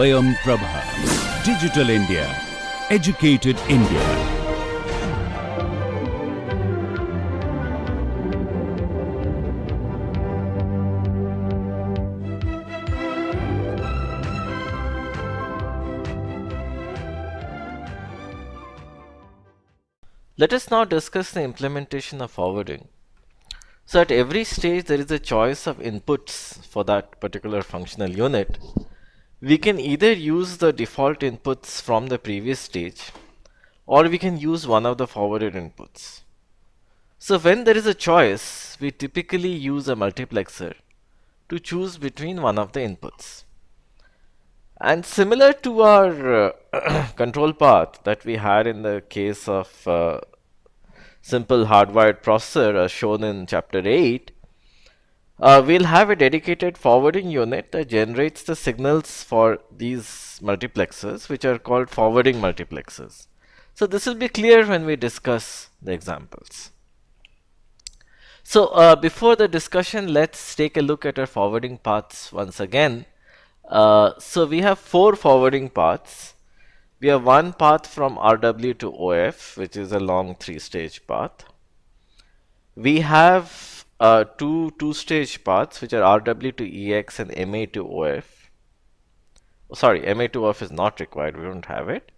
Swayam Prabha. Digital India. Educated India. Let us now discuss the implementation of forwarding. So at every stage there is a choice of inputs for that particular functional unit. We can either use the default inputs from the previous stage, or we can use one of the forwarded inputs. So when there is a choice, we typically use a multiplexer to choose between one of the inputs. And similar to our control path that we had in the case of simple hardwired processor as shown in chapter 8, we'll have a dedicated forwarding unit that generates the signals for these multiplexers, which are called forwarding multiplexers. So this will be clear when we discuss the examples. So before the discussion, let's take a look at our forwarding paths once again. So we have 4 forwarding paths. We have one path from RW to OF, which is a long 3-stage path. We have two-stage paths, which are RW to EX and MA to OF. Sorry, MA to OF is not required, we don't have it.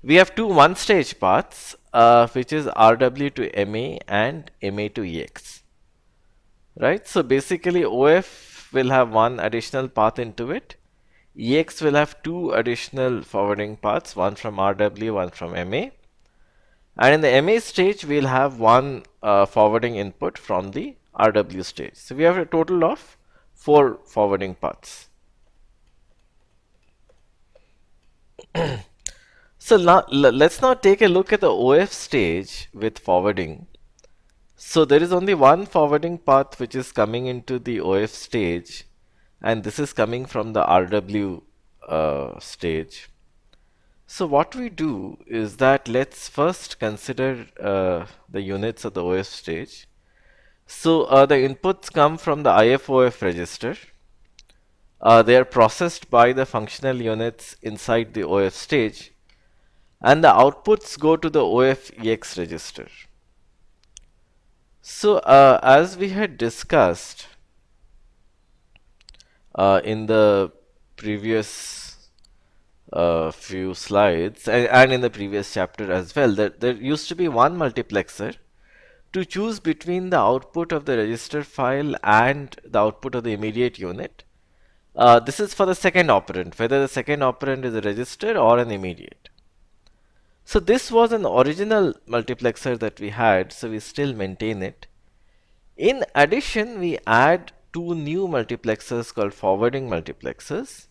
We have 2 one-stage paths, which is RW to MA and MA to EX. Right, so basically OF will have one additional path into it. EX will have 2 additional forwarding paths, one from RW, one from MA. And in the MA stage, we'll have one forwarding input from the RW stage. So we have a total of 4 forwarding paths. So now, let's now take a look at the OF stage with forwarding. So there is only one forwarding path which is coming into the OF stage, and this is coming from the RW stage. So what we do is that let's first consider the units of the OF stage. So the inputs come from the IFOF register. They are processed by the functional units inside the OF stage, and the outputs go to the OFEX register. So as we had discussed in the previous few slides and in the previous chapter as well, that there used to be one multiplexer to choose between the output of the register file and the output of the immediate unit. This is for the second operand, whether the second operand is a register or an immediate. So this was an original multiplexer that we had, so we still maintain it. In addition, we add 2 new multiplexers called forwarding multiplexers.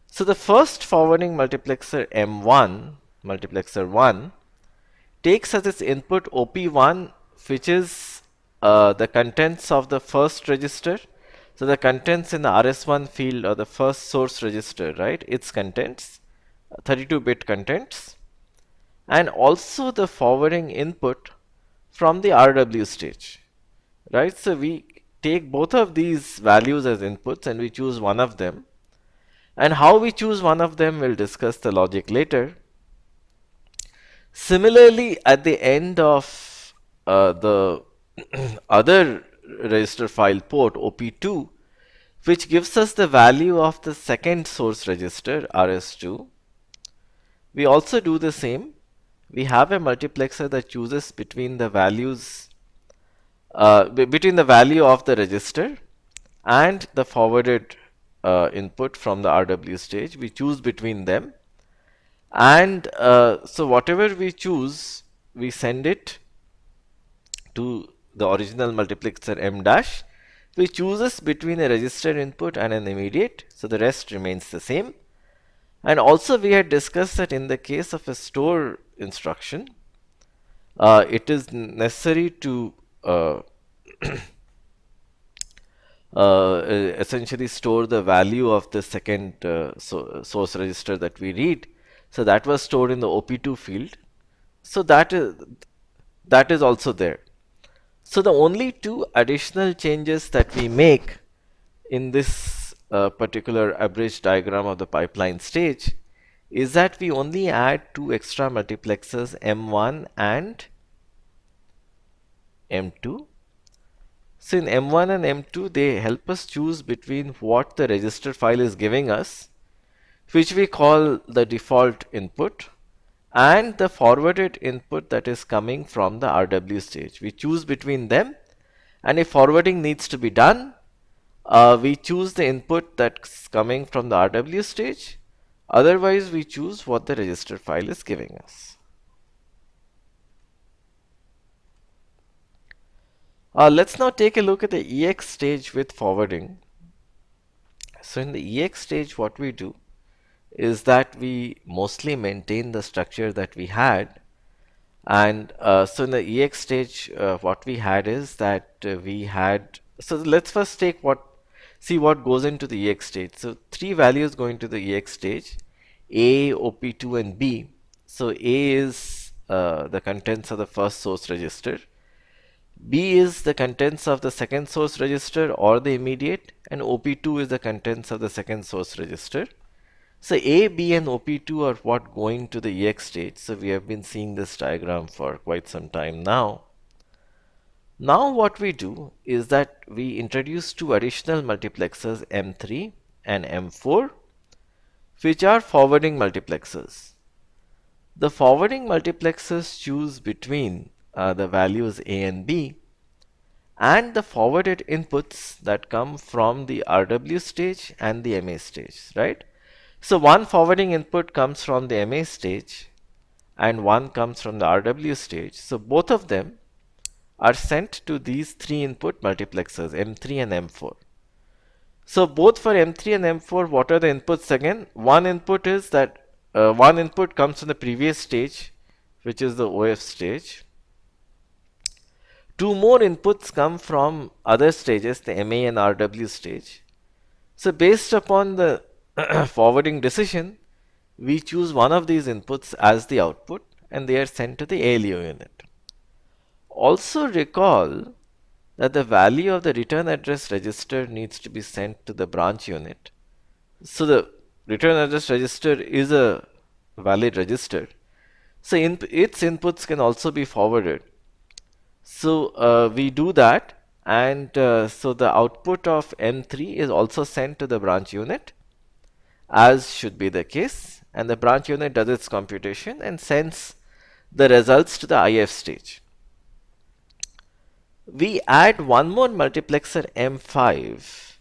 So the first forwarding multiplexer M1, multiplexer 1, takes as its input OP1, which is the contents of the first register. So the contents in the RS1 field or the first source register, right? Its contents, 32-bit contents, and also the forwarding input from the RW stage, right? So we take both of these values as inputs and we choose one of them. And how we choose one of them, we'll discuss the logic later. Similarly, at the end of the other register file port, OP2, which gives us the value of the second source register, RS2, we also do the same. We have a multiplexer that chooses between the values, between the value of the register and the forwarded input from the RW stage. We choose between them, and so whatever we choose, we send it to the original multiplexer M dash, which chooses between a register input and an immediate, so the rest remains the same. And also we had discussed that in the case of a store instruction, it is necessary to essentially store the value of the second source register that we read. So that was stored in the OP2 field. So that is also there. So the only 2 additional changes that we make in this particular abridged diagram of the pipeline stage is that we only add two extra multiplexers, M1 and M2. So in M1 and M2, they help us choose between what the register file is giving us, which we call the default input, and the forwarded input that is coming from the RW stage. We choose between them, and if forwarding needs to be done, we choose the input that's coming from the RW stage. Otherwise, we choose what the register file is giving us. Let's now take a look at the EX stage with forwarding. So in the EX stage, what we do is that we mostly maintain the structure that we had. And so in the EX stage, what we had is that we had, so let's first see what goes into the EX stage. So three values go into the EX stage, A, OP2 and B. So A is the contents of the first source register. B is the contents of the second source register or the immediate, and OP2 is the contents of the second source register. So A, B and OP2 are what going to the EX stage. So we have been seeing this diagram for quite some time now. Now what we do is that we introduce two additional multiplexers, M3 and M4, which are forwarding multiplexers. The forwarding multiplexers choose between the values A and B and the forwarded inputs that come from the RW stage and the MA stage, right? So one forwarding input comes from the MA stage and one comes from the RW stage. So both of them are sent to these three input multiplexers, M3 and M4. So both for M3 and M4, what are the inputs again? One input is that one input comes from the previous stage, which is the OF stage. Two more inputs come from other stages, the MA and RW stage. So based upon the forwarding decision, we choose one of these inputs as the output and they are sent to the ALU unit. Also recall that the value of the return address register needs to be sent to the branch unit. So the return address register is a valid register. So its inputs can also be forwarded. So we do that, and so the output of M3 is also sent to the branch unit, as should be the case, and the branch unit does its computation and sends the results to the IF stage. We add one more multiplexer M5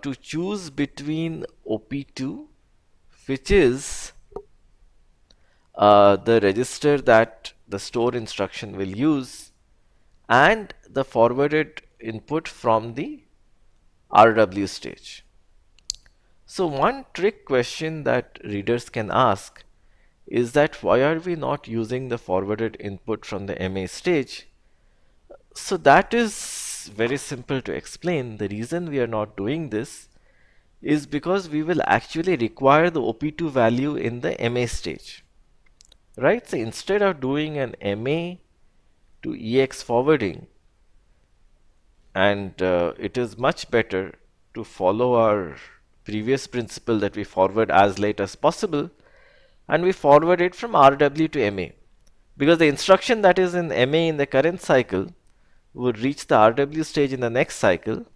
to choose between OP2, which is the register that the store instruction will use, and the forwarded input from the RW stage. So one trick question that readers can ask is that why are we not using the forwarded input from the MA stage? So that is very simple to explain. The reason we are not doing this is because we will actually require the OP2 value in the MA stage, right? So instead of doing an MA to EX forwarding, and it is much better to follow our previous principle that we forward as late as possible, and we forward it from RW to MA, because the instruction that is in MA in the current cycle would reach the RW stage in the next cycle,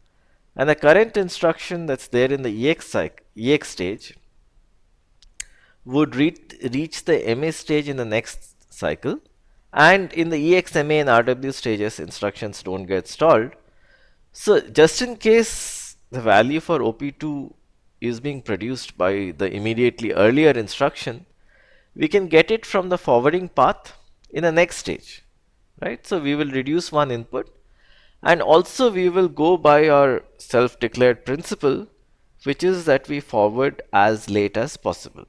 and the current instruction that's there in the EX stage would reach the MA stage in the next cycle, and in the EX, MA and RW stages instructions don't get stalled. So just in case the value for OP2 is being produced by the immediately earlier instruction, we can get it from the forwarding path in the next stage, right? So we will reduce one input, and also we will go by our self-declared principle, which is that we forward as late as possible.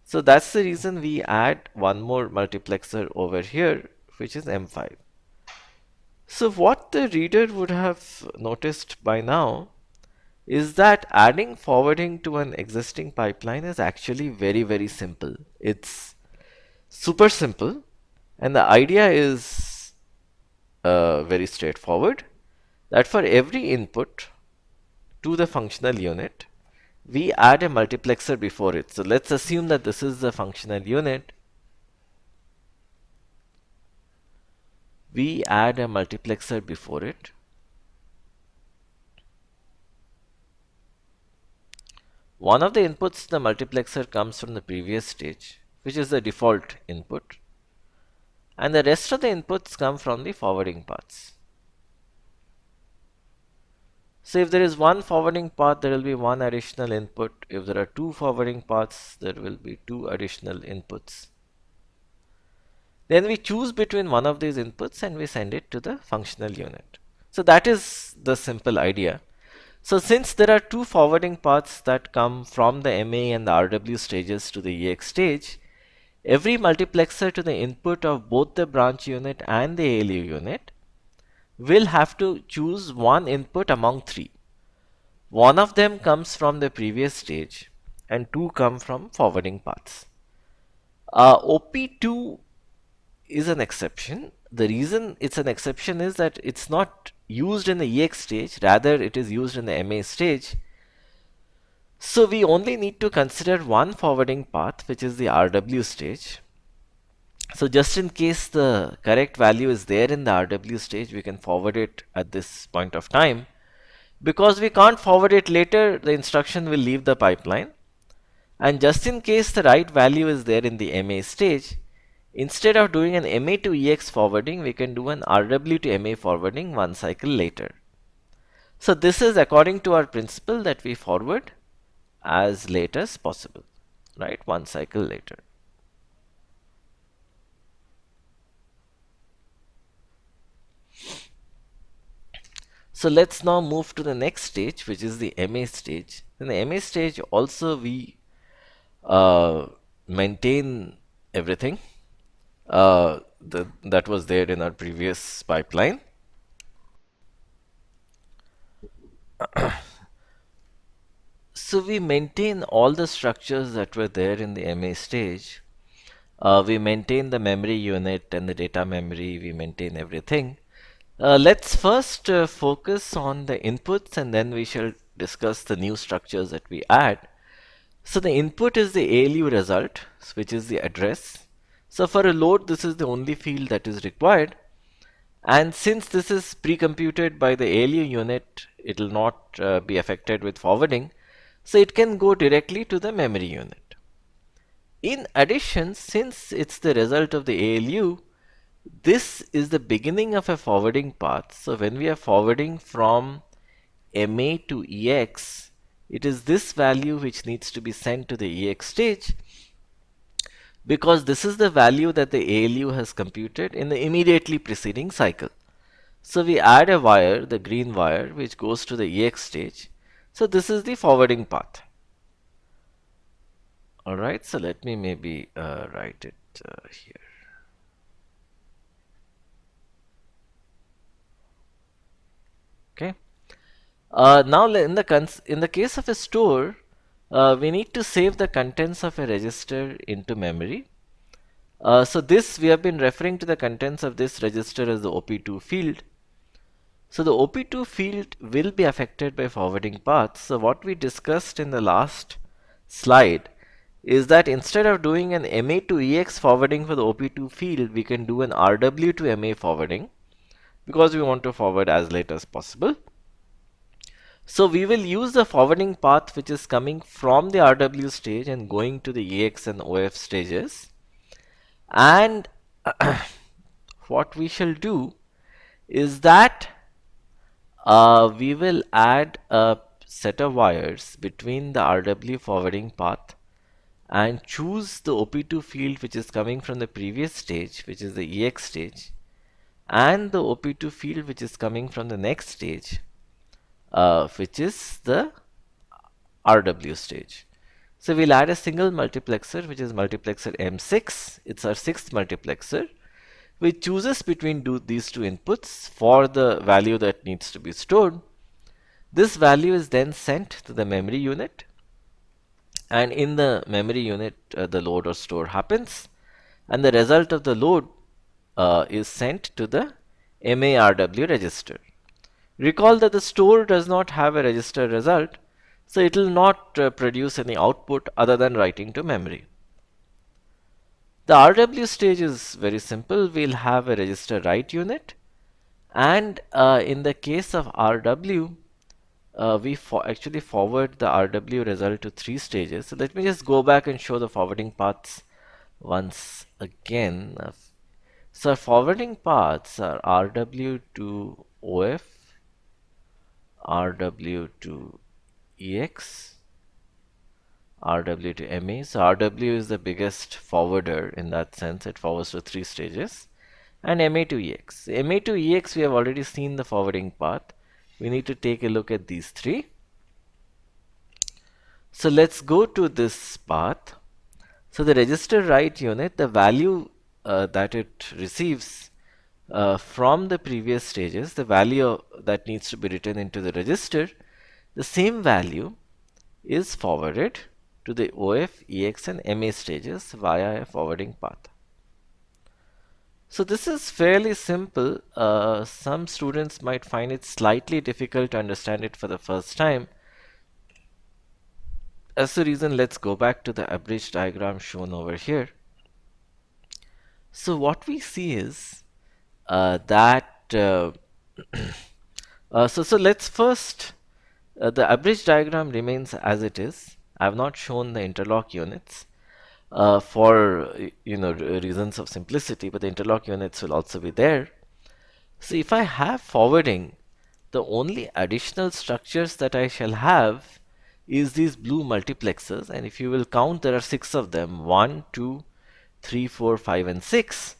So that's the reason we add one more multiplexer over here, which is M5. So what the reader would have noticed by now is that adding forwarding to an existing pipeline is actually very, very simple. It's super simple, and the idea is very straightforward, that for every input to the functional unit, we add a multiplexer before it. So let's assume that this is the functional unit. We add a multiplexer before it. One of the inputs to the multiplexer comes from the previous stage, which is the default input, and the rest of the inputs come from the forwarding paths. So if there is one forwarding path, there will be one additional input. If there are two forwarding paths, there will be two additional inputs. Then we choose between one of these inputs and we send it to the functional unit. So that is the simple idea. So since there are two forwarding paths that come from the MA and the RW stages to the EX stage, every multiplexer to the input of both the branch unit and the ALU unit will have to choose one input among three. One of them comes from the previous stage and two come from forwarding paths. OP2 is an exception. The reason it's an exception is that it's not used in the EX stage, rather it is used in the MA stage. So we only need to consider one forwarding path, which is the RW stage. So just in case the correct value is there in the RW stage, we can forward it at this point of time. Because we can't forward it later, the instruction will leave the pipeline. And just in case the right value is there in the MA stage, instead of doing an MA to EX forwarding, we can do an RW to MA forwarding one cycle later. So this is according to our principle that we forward as late as possible, right? One cycle later. So let's now move to the next stage, which is the MA stage. In the MA stage also we maintain everything that was there in our previous pipeline. So we maintain all the structures that were there in the MA stage. We maintain the memory unit and the data memory, we maintain everything. Let's first focus on the inputs and then we shall discuss the new structures that we add. So the input is the ALU result, which is the address. So for a load, this is the only field that is required. And since this is pre-computed by the ALU unit, it will not be affected with forwarding. So it can go directly to the memory unit. In addition, since it's the result of the ALU, this is the beginning of a forwarding path. So when we are forwarding from MA to EX, it is this value which needs to be sent to the EX stage, because this is the value that the ALU has computed in the immediately preceding cycle. So we add a wire, the green wire, which goes to the EX stage. So this is the forwarding path. Alright, so let me maybe write it here. Okay. Now in the case of a store, we need to save the contents of a register into memory. So this, we have been referring to the contents of this register as the OP2 field. So the OP2 field will be affected by forwarding paths. So what we discussed in the last slide is that instead of doing an MA to EX forwarding for the OP2 field, we can do an RW to MA forwarding because we want to forward as late as possible. So we will use the forwarding path which is coming from the RW stage and going to the EX and OF stages. And what we shall do is that we will add a set of wires between the RW forwarding path and choose the OP2 field which is coming from the previous stage, which is the EX stage, and the OP2 field which is coming from the next stage, which is the RW stage. So we'll add a single multiplexer, which is multiplexer M6. It's our sixth multiplexer, which chooses between these two inputs for the value that needs to be stored. This value is then sent to the memory unit, and in the memory unit the load or store happens, and the result of the load is sent to the MARW register. Recall that the store does not have a register result, so it will not produce any output other than writing to memory. The RW stage is very simple. We'll have a register write unit, and in the case of RW, we actually forward the RW result to 3 stages. So let me just go back and show the forwarding paths once again. So our forwarding paths are RW to OF, RW to EX, RW to MA. So RW is the biggest forwarder in that sense. It forwards to 3 stages. And MA to EX. MA to EX, we have already seen the forwarding path. We need to take a look at these 3. So let's go to this path. So the register write unit, the value that it receives from the previous stages, the value that needs to be written into the register, the same value is forwarded to the OF, EX and MA stages via a forwarding path. So this is fairly simple. Some students might find it slightly difficult to understand it for the first time. As a reason, let's go back to the abridged diagram shown over here. So what we see is that so let's first the abridged diagram remains as it is. I have not shown the interlock units for reasons of simplicity, but the interlock units will also be there. So if I have forwarding, the only additional structures that I shall have is these blue multiplexers, and if you will count, there are 6 of them: 1, 2, 3, 4, 5 and 6.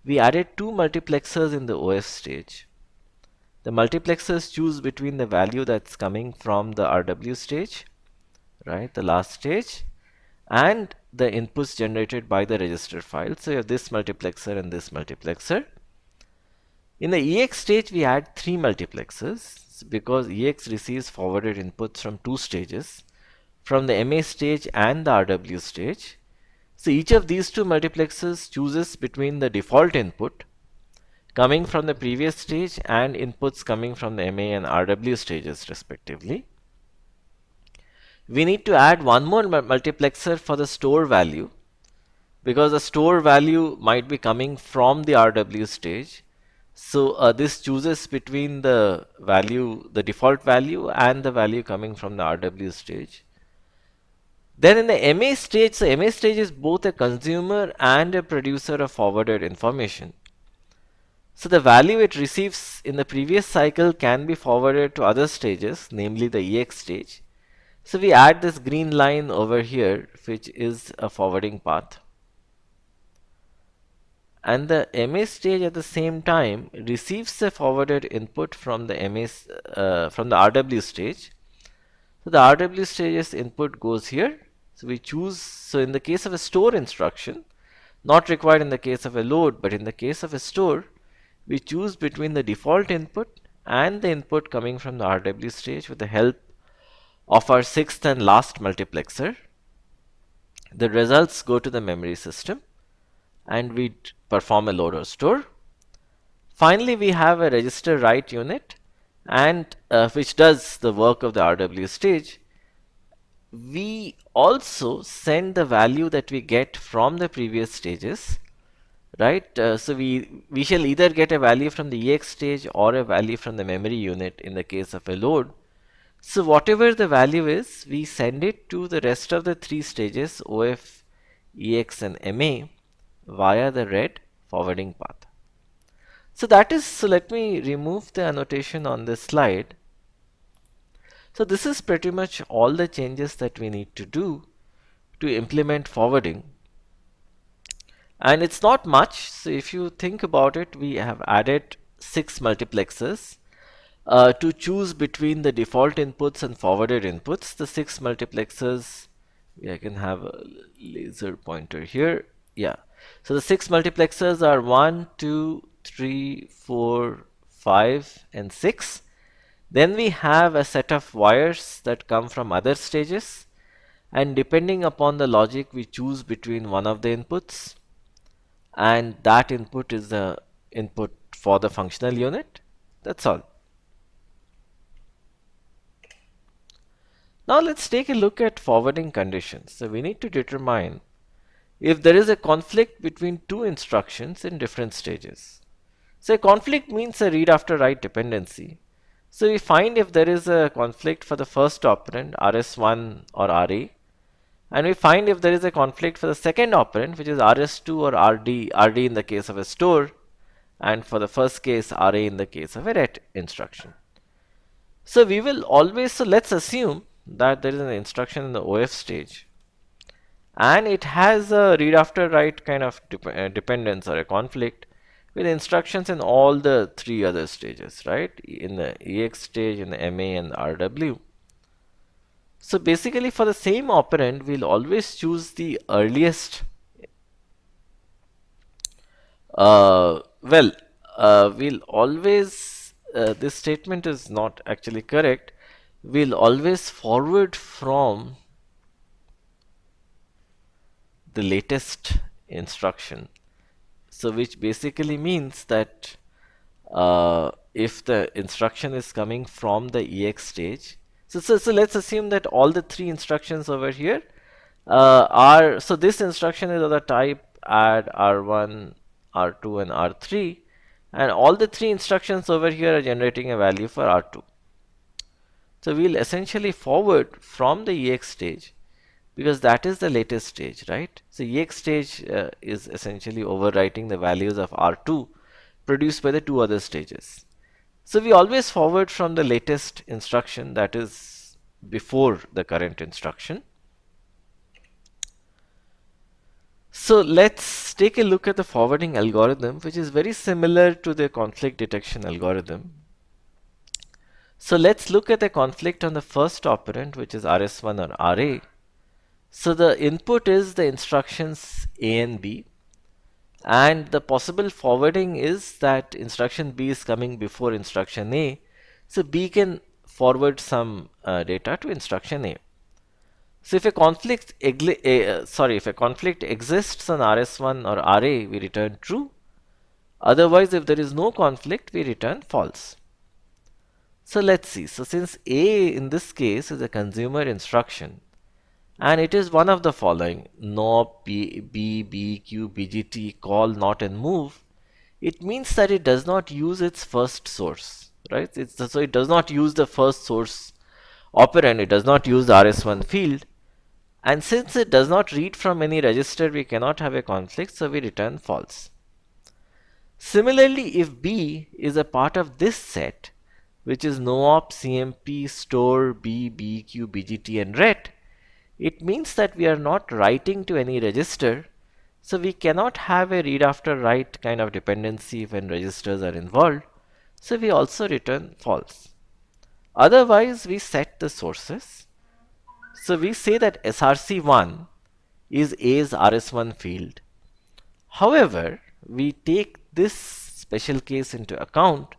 We added 2 multiplexers in the OF stage. The multiplexers choose between the value that's coming from the RW stage, right, the last stage, and the inputs generated by the register file. So you have this multiplexer and this multiplexer. In the EX stage, we add 3 multiplexers because EX receives forwarded inputs from 2 stages, from the MA stage and the RW stage. So each of these 2 multiplexers chooses between the default input coming from the previous stage and inputs coming from the MA and RW stages respectively. We need to add one more multiplexer for the store value, because the store value might be coming from the RW stage. So this chooses between the value, the default value, and the value coming from the RW stage. Then in the MA stage, so MA stage is both a consumer and a producer of forwarded information. So the value it receives in the previous cycle can be forwarded to other stages, namely the EX stage. So we add this green line over here, which is a forwarding path. And the MA stage at the same time receives a forwarded input from the from the RW stage. So the RW stage's input goes here. So we choose, so in the case of a store instruction, not required in the case of a load, but in the case of a store, we choose between the default input and the input coming from the RW stage with the help of our 6th and last multiplexer. The results go to the memory system and we perform a load or store. Finally, we have a register write unit, and which does the work of the RW stage. We also send the value that we get from the previous stages, right? So we shall either get a value from the EX stage or a value from the memory unit in the case of a load. So whatever the value is, we send it to the rest of the 3 stages, OF, EX and MA, via the red forwarding path. So that is, so let me remove the annotation on this slide. So this is pretty much all the changes that we need to do to implement forwarding. And it's not much. So if you think about it, we have added 6 multiplexers to choose between the default inputs and forwarded inputs. The 6 multiplexers, I can have a laser pointer here. Yeah. So the 6 multiplexers are 1, 2, 3, 4, 5 and 6. Then we have a set of wires that come from other stages, and depending upon the logic we choose between one of the inputs, and that input is the input for the functional unit. That's all. Now let's take a look at forwarding conditions. So we need to determine if there is a conflict between two instructions in different stages. So a conflict means a read after write dependency. So we find if there is a conflict for the first operand rs1 or ra, and we find if there is a conflict for the second operand, which is rs2 or rd in the case of a store, and for the first case ra in the case of a ret instruction. So we will always, so let's assume that there is an instruction in the OF stage and it has a read after write kind of dependence or a conflict with instructions in all the three other stages, right? In the EX stage, in the MA and the RW. So basically for the same operand, we'll always choose the earliest. We'll always, this statement is not actually correct. We'll always forward from the latest instruction. So which basically means that if the instruction is coming from the EX stage, so let's assume that all the three instructions over here are, so this instruction is of the type add R1, R2 and R3, and all the three instructions over here are generating a value for R2. So we'll essentially forward from the EX stage because that is the latest stage, right? So EX stage is essentially overwriting the values of R2 produced by the two other stages. So we always forward from the latest instruction, that is before the current instruction. So let's take a look at the forwarding algorithm, which is very similar to the conflict detection algorithm. So let's look at the conflict on the first operand, which is RS1 or RA. So the input is the instructions A and B, and the possible forwarding is that instruction B is coming before instruction A. So B can forward some data to instruction A. So if a conflict exists on RS1 or RA, we return true. Otherwise, if there is no conflict, we return false. So let's see. So since A in this case is a consumer instruction, and it is one of the following: NOP, BQ, BGT, call, not, and move. It means that it does not use its first source, right? So it does not use the first source operand. It does not use the RS1 field. And since it does not read from any register, we cannot have a conflict, so we return false. Similarly, if B is a part of this set, which is NOOP, CMP, store, B, BQ, BGT, and ret, it means that we are not writing to any register, so we cannot have a read after write kind of dependency when registers are involved, so we also return false. Otherwise, we set the sources. So we say that SRC1 is A's RS1 field. However, we take this special case into account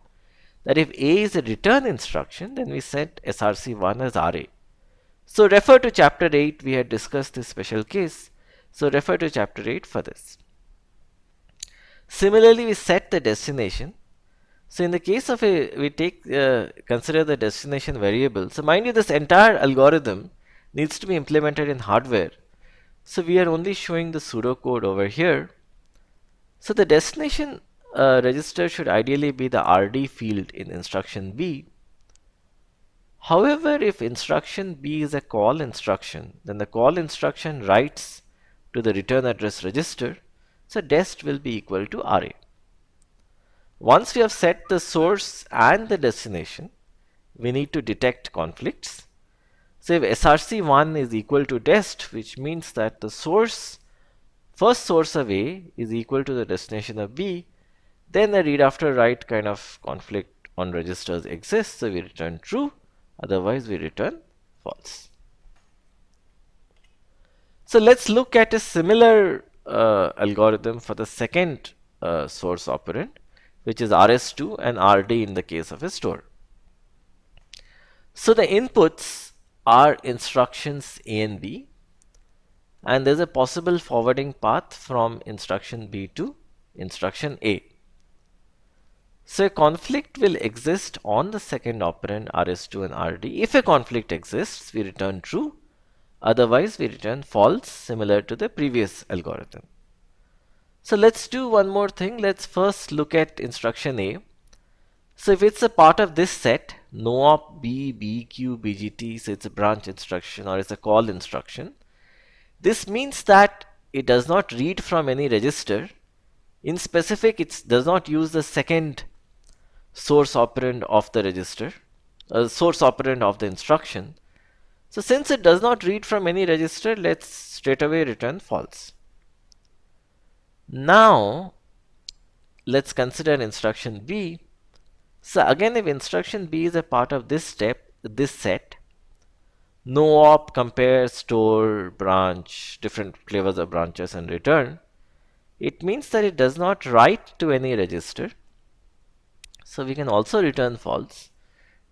that if A is a return instruction, then we set SRC1 as RA. So refer to chapter 8, we had discussed this special case. So refer to chapter 8 for this. Similarly, we set the destination. So in the case of we consider the destination variable. So mind you, this entire algorithm needs to be implemented in hardware. So we are only showing the pseudocode over here. So the destination register should ideally be the RD field in instruction B. However, if instruction B is a call instruction, then the call instruction writes to the return address register. So dest will be equal to RA. Once we have set the source and the destination, we need to detect conflicts. So if SRC1 is equal to dest, which means that the first source of A is equal to the destination of B, then the read after write kind of conflict on registers exists, so we return true, otherwise we return false. So let's look at a similar algorithm for the second source operand, which is RS2 and RD in the case of a store. So the inputs are instructions A and B, and there's a possible forwarding path from instruction B to instruction A. So a conflict will exist on the second operand RS2 and RD. If a conflict exists, we return true. Otherwise, we return false, similar to the previous algorithm. So let's do one more thing. Let's first look at instruction A. So if it's a part of this set, no op B, BQ, BGT, so it's a branch instruction or it's a call instruction. This means that it does not read from any register. In specific, it does not use the second source operand of the register, source operand of the instruction. So since it does not read from any register, let's straight away return false. Now, let's consider instruction B. So again, if instruction B is a part of this set, no op, compare, store, branch, different flavors of branches and return, it means that it does not write to any register. So we can also return false,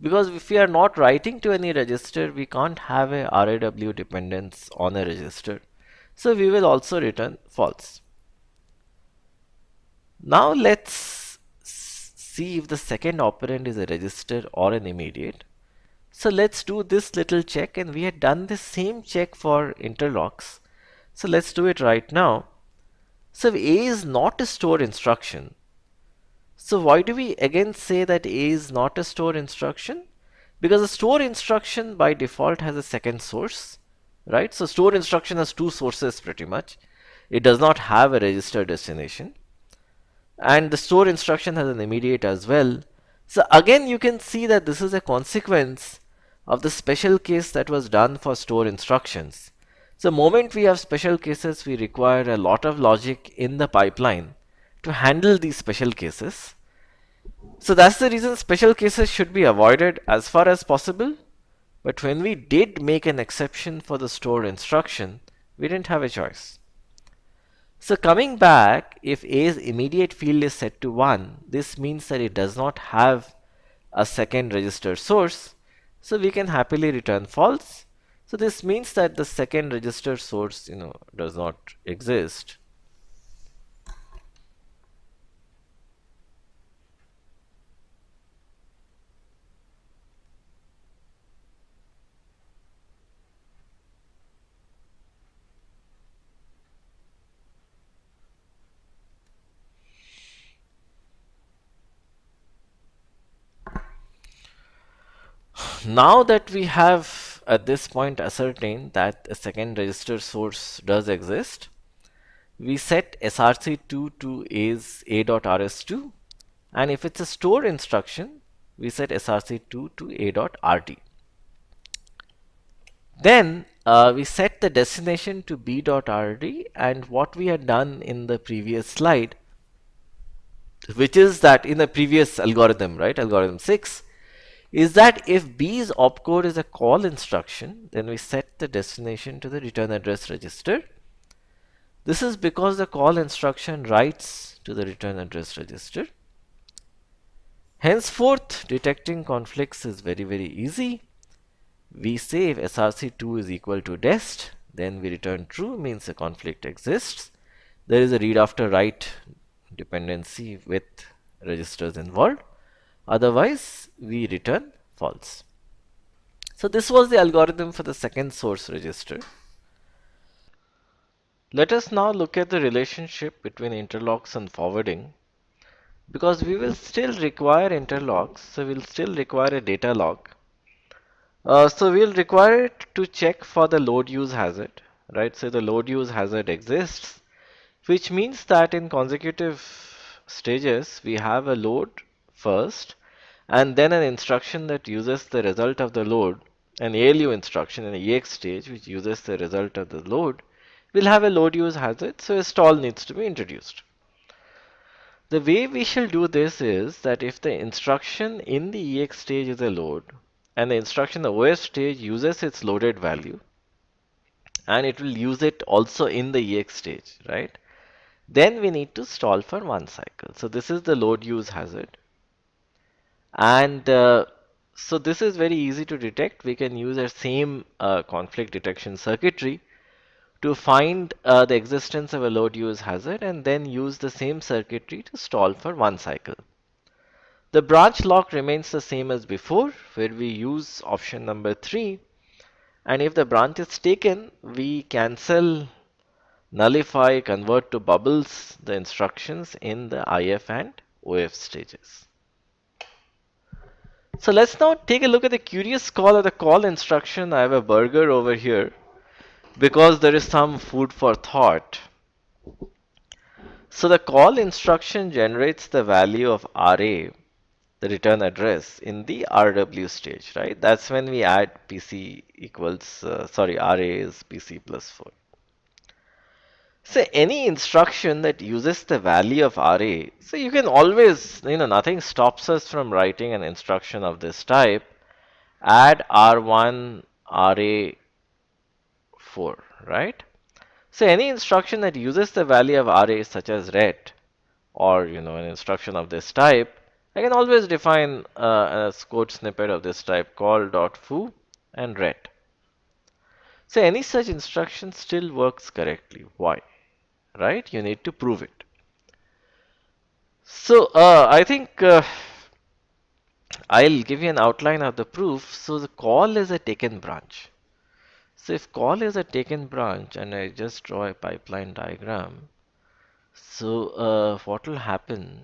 because if we are not writing to any register, we can't have a RAW dependence on a register. So we will also return false. Now let's see if the second operand is a register or an immediate. So let's do this little check, and we had done the same check for interlocks. So let's do it right now. So if A is not a store instruction, so why do we again say that A is not a store instruction? Because a store instruction by default has a second source, right? So store instruction has two sources pretty much. It does not have a register destination. And the store instruction has an immediate as well. So again, you can see that this is a consequence of the special case that was done for store instructions. So the moment we have special cases, we require a lot of logic in the pipeline to handle these special cases. So that's the reason special cases should be avoided as far as possible. But when we did make an exception for the store instruction, we didn't have a choice. So coming back, if A's immediate field is set to 1, this means that it does not have a second register source. So we can happily return false. So this means that the second register source, does not exist. Now that we have at this point ascertained that a second register source does exist, we set src2 to A's a.rs2, and if it's a store instruction, we set src2 to a.rd. Then we set the destination to b.rd, and what we had done in the previous slide, which is that in the previous algorithm, right, algorithm 6, is that if B's opcode is a call instruction, then we set the destination to the return address register. This is because the call instruction writes to the return address register. Henceforth, detecting conflicts is very, very easy. We say if src2 is equal to dest, then we return true, means a conflict exists. There is a read after write dependency with registers involved. Otherwise, we return false. So this was the algorithm for the second source register. Let us now look at the relationship between interlocks and forwarding, because we will still require interlocks, so we'll still require a data log. So we'll require it to check for the load use hazard, right? So the load use hazard exists, which means that in consecutive stages, we have a load first, and then an instruction that uses the result of the load, an ALU instruction in the EX stage which uses the result of the load, will have a load use hazard, so a stall needs to be introduced. The way we shall do this is that if the instruction in the EX stage is a load, and the instruction in the OS stage uses its loaded value, and it will use it also in the EX stage, right? Then we need to stall for one cycle. So this is the load use hazard. And so this is very easy to detect. We can use our same conflict detection circuitry to find the existence of a load use hazard, and then use the same circuitry to stall for one cycle. The branch lock remains the same as before, where we use option number 3. And if the branch is taken, we cancel, nullify, convert to bubbles the instructions in the IF and OF stages. So let's now take a look at the curious call or the call instruction. I have a burger over here because there is some food for thought. So the call instruction generates the value of RA, the return address, in the RW stage, right? That's when we add PC equals, RA is PC plus 4. So any instruction that uses the value of RA, so you can always, nothing stops us from writing an instruction of this type. Add R1 RA4, right? So any instruction that uses the value of RA such as ret or an instruction of this type, I can always define a code snippet of this type call.foo and ret. So any such instruction still works correctly. Why? Right? You need to prove it. So I think I'll give you an outline of the proof. So the call is a taken branch. So if call is a taken branch and I just draw a pipeline diagram, so what will happen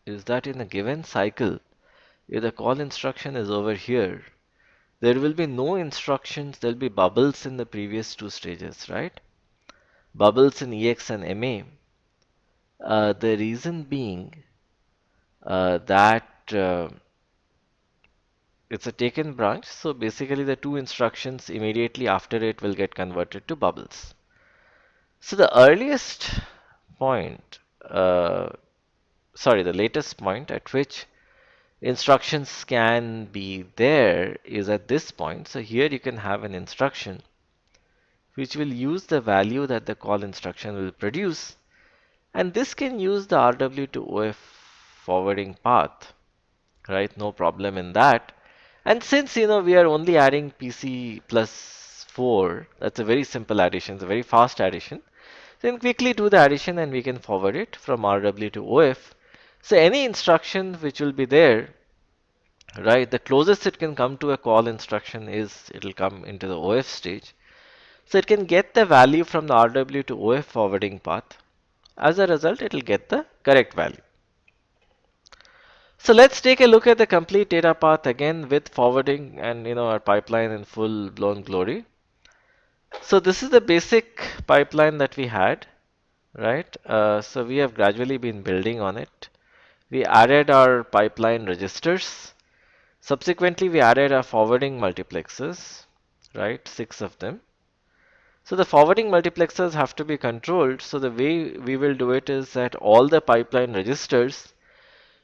is that in a given cycle, if the call instruction is over here, there will be no instructions, there will be bubbles in the previous two stages, right? Bubbles in EX and MA. The reason being that it's a taken branch, so basically the two instructions immediately after it will get converted to bubbles. So the earliest point, the latest point at which instructions can be there is at this point. So here you can have an instruction which will use the value that the call instruction will produce, and this can use the RW to OF forwarding path, right? No problem in that. And since we are only adding PC plus 4, that's a very simple addition, it's a very fast addition. Then quickly do the addition and we can forward it from RW to OF. So any instruction which will be there, right, the closest it can come to a call instruction is it'll come into the OF stage. So it can get the value from the RW to OF forwarding path. As a result, it'll get the correct value. So let's take a look at the complete data path again with forwarding and our pipeline in full blown glory. So this is the basic pipeline that we had, right? So we have gradually been building on it. We added our pipeline registers. Subsequently, we added our forwarding multiplexers, right? 6 of them. So the forwarding multiplexers have to be controlled. So the way we will do it is that all the pipeline registers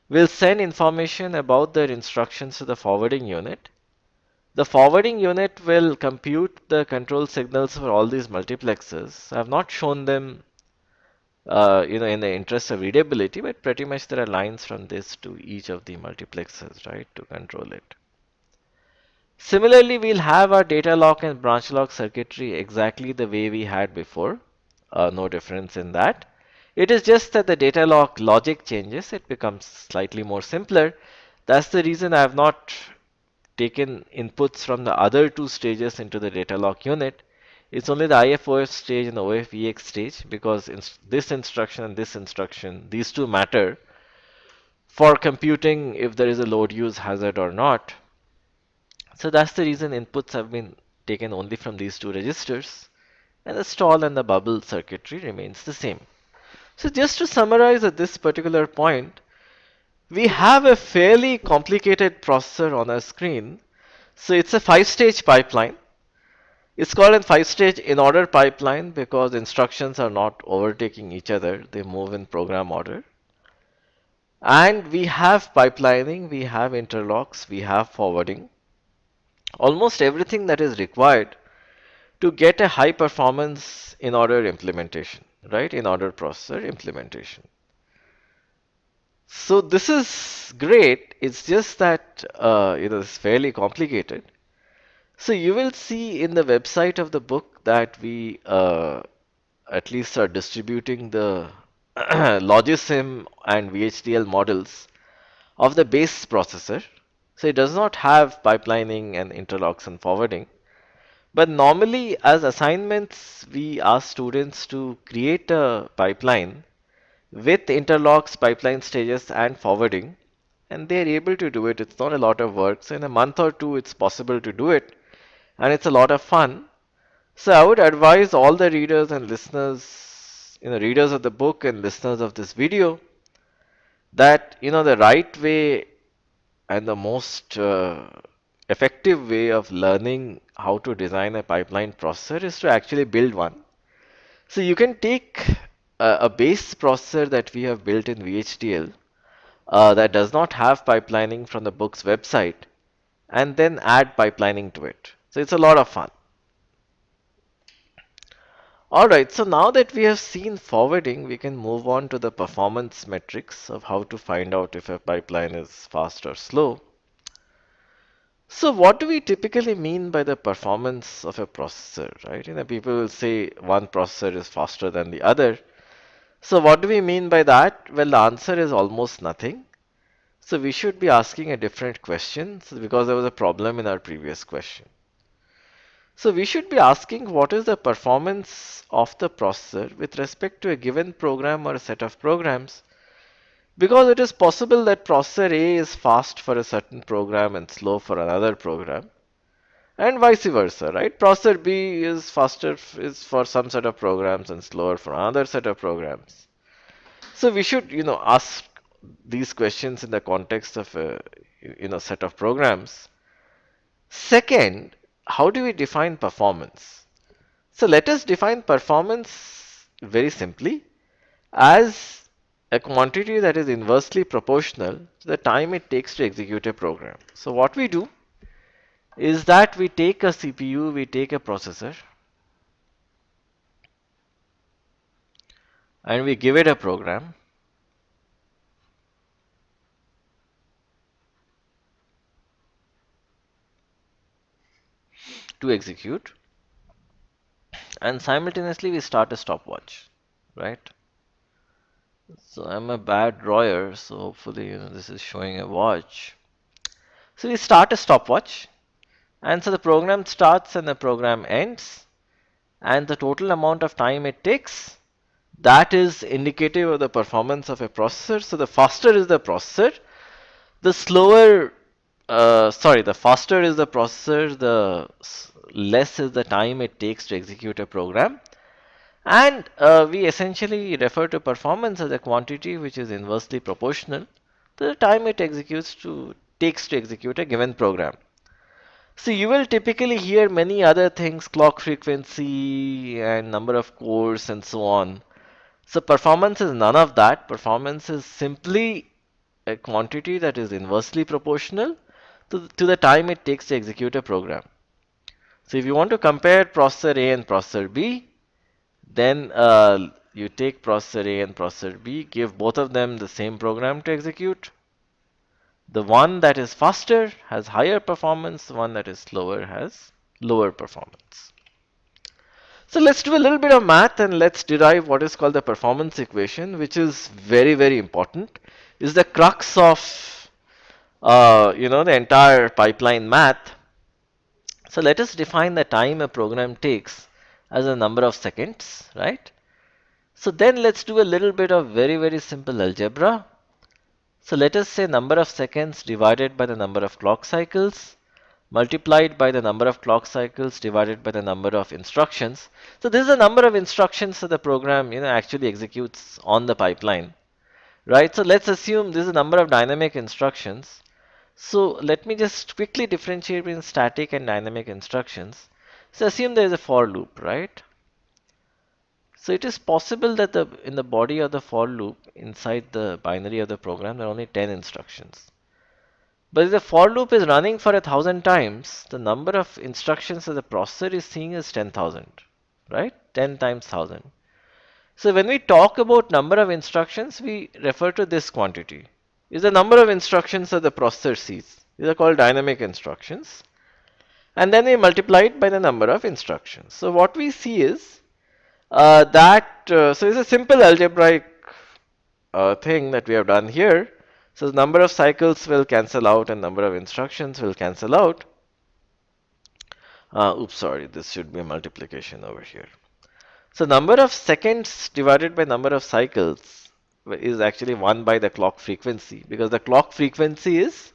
will send information about their instructions to the forwarding unit. The forwarding unit will compute the control signals for all these multiplexers. I have not shown them, in the interest of readability, but pretty much there are lines from this to each of the multiplexers, right, to control it. Similarly, we'll have our data lock and branch lock circuitry exactly the way we had before. No difference in that. It is just that the data lock logic changes. It becomes slightly more simpler. That's the reason I have not taken inputs from the other two stages into the data lock unit. It's only the IFOF stage and the OFEX stage because this instruction and this instruction, these two matter for computing if there is a load use hazard or not. So that's the reason inputs have been taken only from these two registers, and the stall and the bubble circuitry remains the same. So just to summarize at this particular point, we have a fairly complicated processor on our screen. So it's a 5-stage pipeline. It's called a 5-stage in order pipeline because instructions are not overtaking each other. They move in program order. And we have pipelining, we have interlocks, we have forwarding. Almost everything that is required to get a high performance in order implementation, right? In order processor implementation. So this is great. It's just that it's fairly complicated. So you will see in the website of the book that we at least are distributing the logisim and VHDL models of the base processor. So it does not have pipelining and interlocks and forwarding. But normally, as assignments, we ask students to create a pipeline with interlocks, pipeline stages, and forwarding, and they are able to do it. It's not a lot of work. So in a month or two, it's possible to do it, and it's a lot of fun. So I would advise all the readers and listeners, readers of the book and listeners of this video, that the right way and the most effective way of learning how to design a pipeline processor is to actually build one. So you can take a base processor that we have built in VHDL that does not have pipelining from the book's website, and then add pipelining to it. So it's a lot of fun. Alright, so now that we have seen forwarding, we can move on to the performance metrics of how to find out if a pipeline is fast or slow. So what do we typically mean by the performance of a processor, right? People will say one processor is faster than the other. So what do we mean by that? Well, the answer is almost nothing. So we should be asking a different question because there was a problem in our previous question. So we should be asking what is the performance of the processor with respect to a given program or a set of programs, because it is possible that processor A is fast for a certain program and slow for another program, and vice versa, right? Processor B is faster is for some set of programs and slower for another set of programs. So we should ask these questions in the context of a set of programs. Second, how do we define performance? So let us define performance very simply as a quantity that is inversely proportional to the time it takes to execute a program. So what we do is that we take a CPU, we take a processor, and we give it a program. To execute, and simultaneously we start a stopwatch, right? So I'm a bad drawer, so hopefully this is showing a watch. So we start a stopwatch, and so the program starts and the program ends, and the total amount of time it takes, that is indicative of the performance of a processor. So the faster is the processor, the slower, the faster is the processor, the less is the time it takes to execute a program. And we essentially refer to performance as a quantity which is inversely proportional to the time it takes to execute a given program. So you will typically hear many other things, clock frequency and number of cores and so on. So performance is none of that. Performance is simply a quantity that is inversely proportional to the time it takes to execute a program. So if you want to compare processor A and processor B, then you take processor A and processor B, give both of them the same program to execute. The one that is faster has higher performance, the one that is slower has lower performance. So let's do a little bit of math and let's derive what is called the performance equation, which is very, very important. Is the crux of the entire pipeline math. So let us define the time a program takes as a number of seconds, right? So then let's do a little bit of very, very simple algebra. So let us say number of seconds divided by the number of clock cycles multiplied by the number of clock cycles divided by the number of instructions. So this is the number of instructions that the program actually executes on the pipeline, right? So let's assume this is the number of dynamic instructions. So let me just quickly differentiate between static and dynamic instructions. So assume there is a for loop, right? So it is possible that in the body of the for loop, inside the binary of the program, there are only 10 instructions. But if the for loop is running for 1,000 times, the number of instructions that the processor is seeing is 10,000, right? 10 times 1,000. So when we talk about number of instructions, we refer to this quantity. Is the number of instructions that the processor sees. These are called dynamic instructions. And then we multiply it by the number of instructions. So what we see is so it's a simple algebraic thing that we have done here. So the number of cycles will cancel out and number of instructions will cancel out. Oops, sorry, this should be a multiplication over here. So number of seconds divided by number of cycles is actually 1 by the clock frequency, because the clock frequency is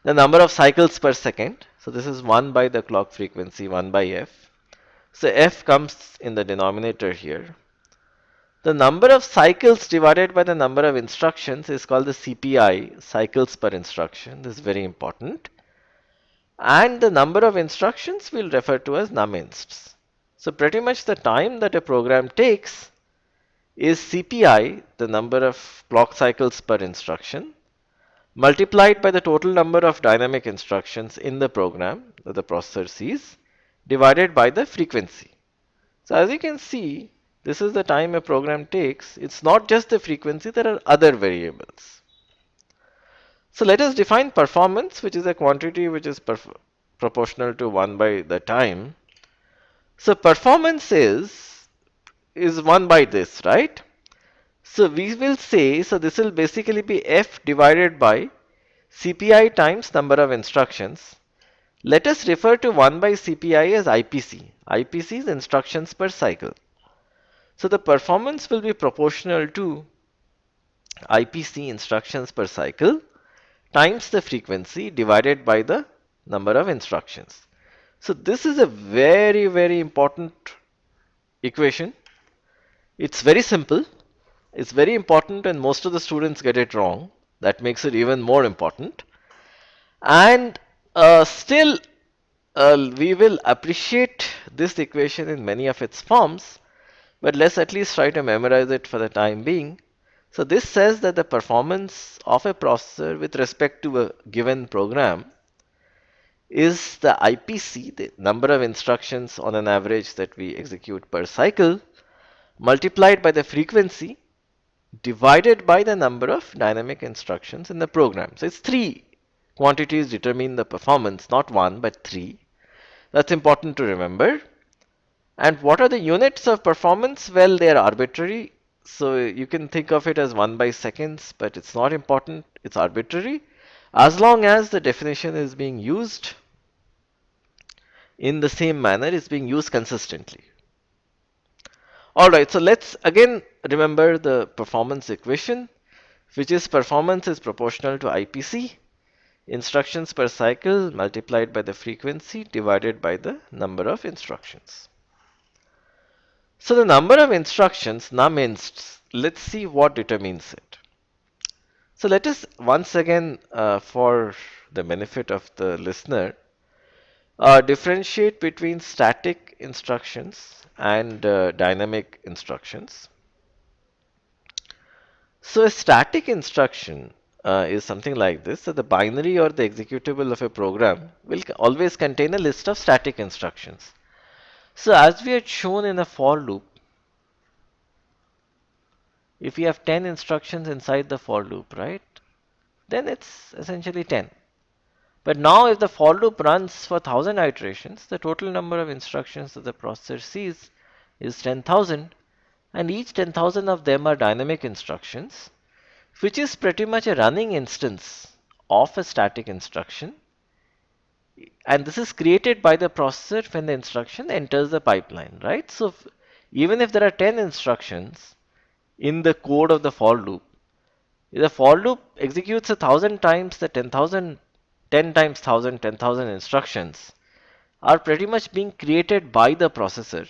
the number of cycles per second. So this is 1 by the clock frequency, 1 by f. So f comes in the denominator here. The number of cycles divided by the number of instructions is called the CPI, cycles per instruction. This is very important. And the number of instructions we'll refer to as num-insts. So pretty much the time that a program takes is CPI, the number of clock cycles per instruction, multiplied by the total number of dynamic instructions in the program that the processor sees, divided by the frequency. So as you can see, this is the time a program takes. It's not just the frequency, there are other variables. So let us define performance, which is a quantity which is proportional to 1 by the time. So performance is 1 by this, right? So we will say, so this will basically be f divided by CPI times number of instructions. Let us refer to 1 by CPI as IPC. IPC is instructions per cycle. So the performance will be proportional to IPC, instructions per cycle, times the frequency divided by the number of instructions. So this is a very, very important equation. It's very simple. It's very important, and most of the students get it wrong. That makes it even more important. And still, we will appreciate this equation in many of its forms, but let's at least try to memorize it for the time being. So this says that the performance of a processor with respect to a given program is the IPC, the number of instructions on an average that we execute per cycle, multiplied by the frequency divided by the number of dynamic instructions in the program. So it's three quantities determine the performance, not one, but three. That's important to remember. And what are the units of performance? Well, they are arbitrary. So you can think of it as 1 by seconds, but it's not important. It's arbitrary. As long as the definition is being used in the same manner, it's being used consistently. Alright, so let's again remember the performance equation, which is performance is proportional to IPC, instructions per cycle multiplied by the frequency divided by the number of instructions. So the number of instructions, num-insts, let's see what determines it. So let us once again, for the benefit of the listener, differentiate between static instructions and dynamic instructions. So a static instruction is something like this. So the binary or the executable of a program will always contain a list of static instructions. So as we had shown in a for loop, if we have 10 instructions inside the for loop, right, then it's essentially 10. But now if the for loop runs for 1000 iterations, the total number of instructions that the processor sees is 10,000, and each 10,000 of them are dynamic instructions, which is pretty much a running instance of a static instruction. And this is created by the processor when the instruction enters the pipeline, right? So even if there are 10 instructions in the code of the for loop, if the for loop executes 1000 times, the 10,000, 10 times 1000, 10,000 instructions are pretty much being created by the processor.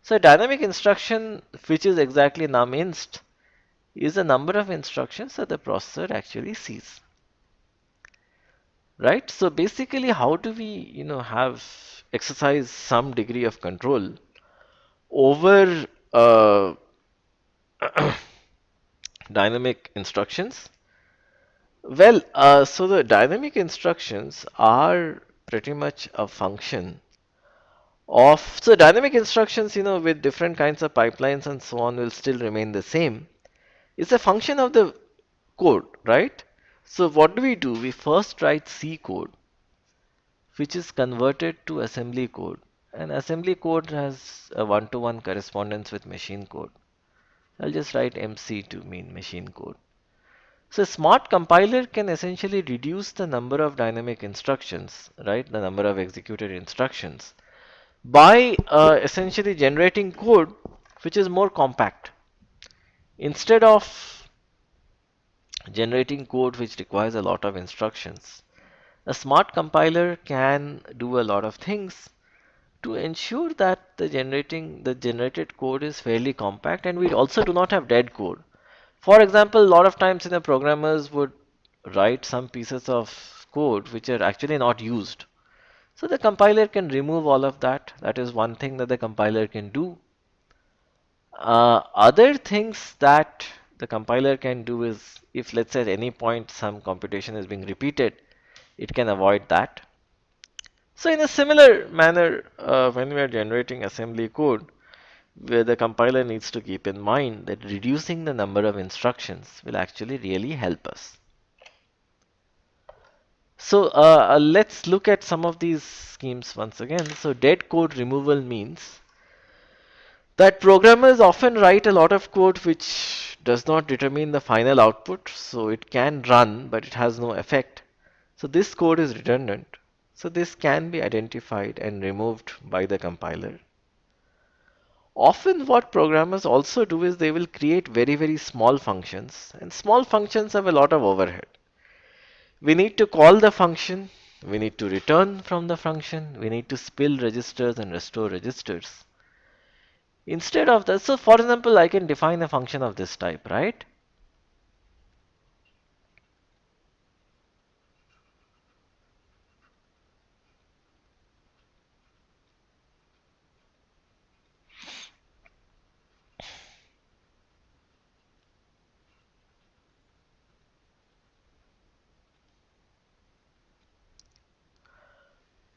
So a dynamic instruction, which is exactly num-inst, is the number of instructions that the processor actually sees. Right? So basically, how do we, have exercise some degree of control over dynamic instructions? Well, so the dynamic instructions are pretty much a function of, so dynamic instructions, with different kinds of pipelines and so on will still remain the same. It's a function of the code, right? So what do? We first write C code, which is converted to assembly code. And assembly code has a one-to-one correspondence with machine code. I'll just write MC to mean machine code. So a smart compiler can essentially reduce the number of dynamic instructions, right? The number of executed instructions by essentially generating code which is more compact. Instead of generating code which requires a lot of instructions, a smart compiler can do a lot of things to ensure that the generated code is fairly compact, and we also do not have dead code. For example, a lot of times the programmers would write some pieces of code which are actually not used. So the compiler can remove all of that. That is one thing that the compiler can do. Other things that the compiler can do is, if let's say at any point some computation is being repeated, it can avoid that. So in a similar manner, when we are generating assembly code, where the compiler needs to keep in mind that reducing the number of instructions will actually really help us. So let's look at some of these schemes once again. So dead code removal means that programmers often write a lot of code which does not determine the final output. So it can run, but it has no effect. So this code is redundant. So this can be identified and removed by the compiler. Often what programmers also do is they will create very, very small functions, and small functions have a lot of overhead. We need to call the function, we need to return from the function, we need to spill registers and restore registers. Instead of that, so for example, I can define a function of this type, right?